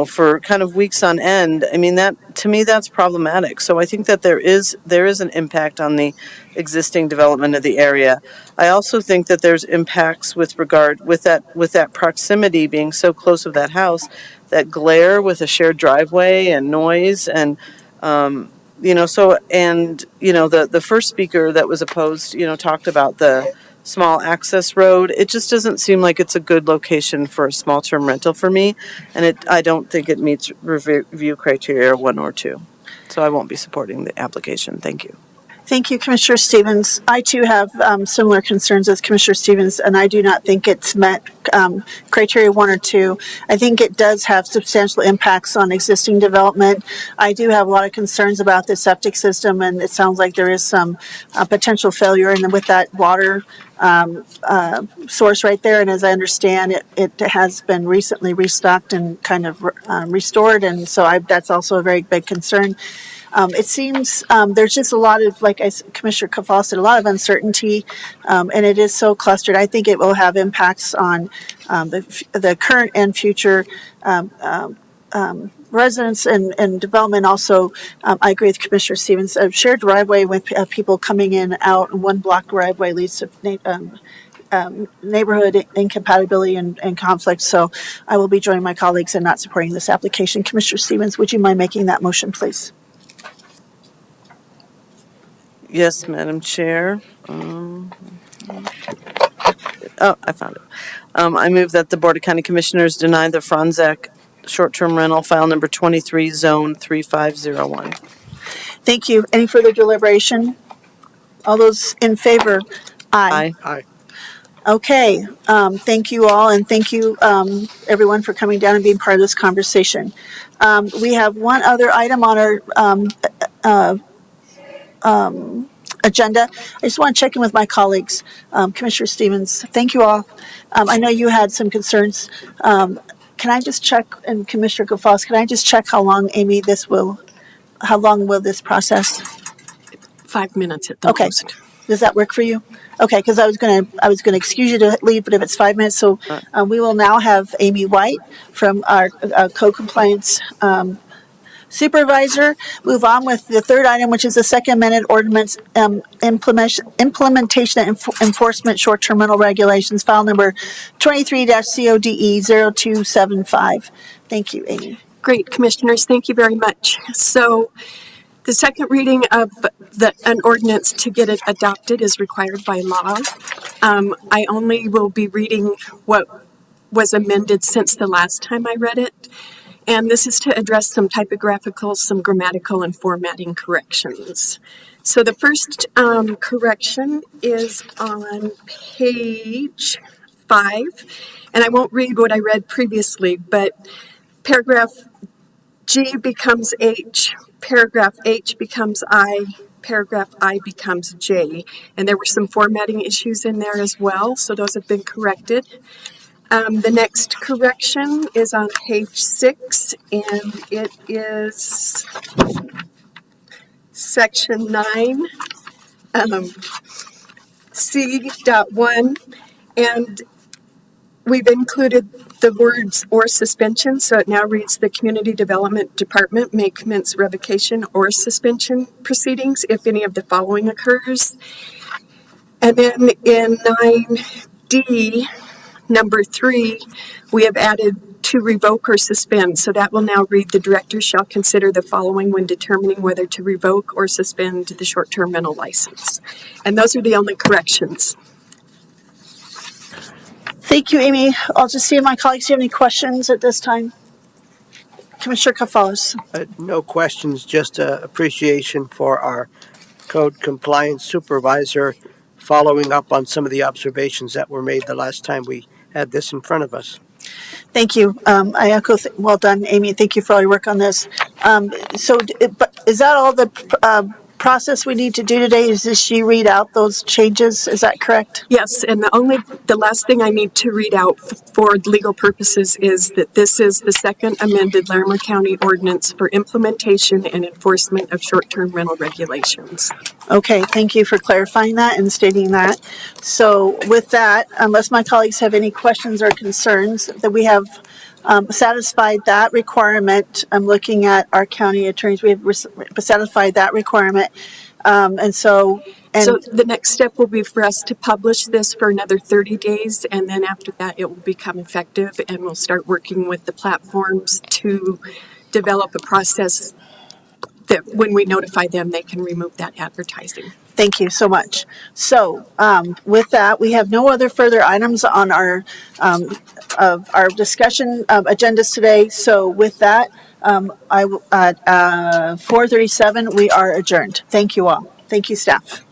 for kind of weeks on end, I mean, that to me, that's problematic. So I think that there is an impact on the existing development of the area. I also think that there's impacts with that proximity being so close of that house, that glare with a shared driveway and noise and, the first speaker that was opposed, talked about the small access road. It just doesn't seem like it's a good location for a small term rental for me. And I don't think it meets review criteria 1 or 2. So I won't be supporting the application. Thank you. Thank you, Commissioner Stevens. I too have similar concerns as Commissioner Stevens, and I do not think it's met criteria 1 or 2. I think it does have substantial impacts on existing development. I do have a lot of concerns about the septic system, and it sounds like there is some potential failure with that water source right there. And as I understand, it has been recently restocked and kind of restored, and so that's also a very big concern. It seems there's just a lot of, like Commissioner Kafal said, a lot of uncertainty, and it is so clustered. I think it will have impacts on the current and future residents and development. Also, I agree with Commissioner Stevens. A shared driveway with people coming in and out, and one block driveway leads to neighborhood incompatibility and conflict. So I will be joining my colleagues in not supporting this application. Commissioner Stevens, would you mind making that motion, please? Yes, Madam Chair. I found it. I move that the Board of County Commissioners deny the Franzek short-term rental file number 23, zone 3501. Thank you. Any further deliberation? All those in favor? Aye. Aye. Okay. Thank you all, and thank you everyone for coming down and being part of this conversation. We have one other item on our agenda. I just want to check in with my colleagues. Commissioner Stevens, thank you all. I know you had some concerns. Can can I just check, and Commissioner Gonzalez, can I just check how long, Amy, how long will this process? 5 minutes at the Okay. most. Does that work for you? Okay, because I was gonna excuse you to leave, but if it's 5 minutes, so we will now have Amy White from our co-compliance supervisor move on with the third item, which is the second amended ordinance implementation and enforcement short-term rental regulations, file number 23-CODE 0275. Thank you, Amy. Great, Commissioners, thank you very much. So the second reading of an ordinance to get it adopted is required by law. I only will be reading what was amended since the last time I read it. And this is to address some typographical, some grammatical, and formatting corrections. So the first correction is on page 5. And I won't read what I read previously, but paragraph G becomes H, paragraph H becomes I, paragraph I becomes J. And there were some formatting issues in there as well, so those have been corrected. The next correction is on page 6, and it is section 9, C.1, and we've included the words or suspension, so it now reads the Community Development Department may commence revocation or suspension proceedings if any of the following occurs. And then in 9D, number 3, we have added to revoke or suspend. So that will now read, the director shall consider the following when determining whether to revoke or suspend the short-term rental license. And those are the only corrections. Thank you, Amy. I'll just see if my colleagues have any questions at this time. Commissioner Gonzalez. No questions, just appreciation for our code compliance supervisor following up on some of the observations that were made the last time we had this in front of us. Thank you. I echo, well done, Amy. Thank you for all your work on this. But is that all the process we need to do today? Is this she read out those changes? Is that correct? Yes, and the last thing I need to read out for legal purposes is that this is the second amended Larimer County ordinance for implementation and enforcement of short-term rental regulations. Okay, thank you for clarifying that and stating that. So with that, unless my colleagues have any questions or concerns, that we have satisfied that requirement. I'm looking at our county attorneys. We have satisfied that requirement. So the next step will be for us to publish this for another 30 days, and then after that it will become effective, and we'll start working with the platforms to develop a process that when we notify them, they can remove that advertising. Thank you so much. So with that, we have no other further items on our discussion agendas today. So with that, at 4:37, we are adjourned. Thank you all. Thank you, staff.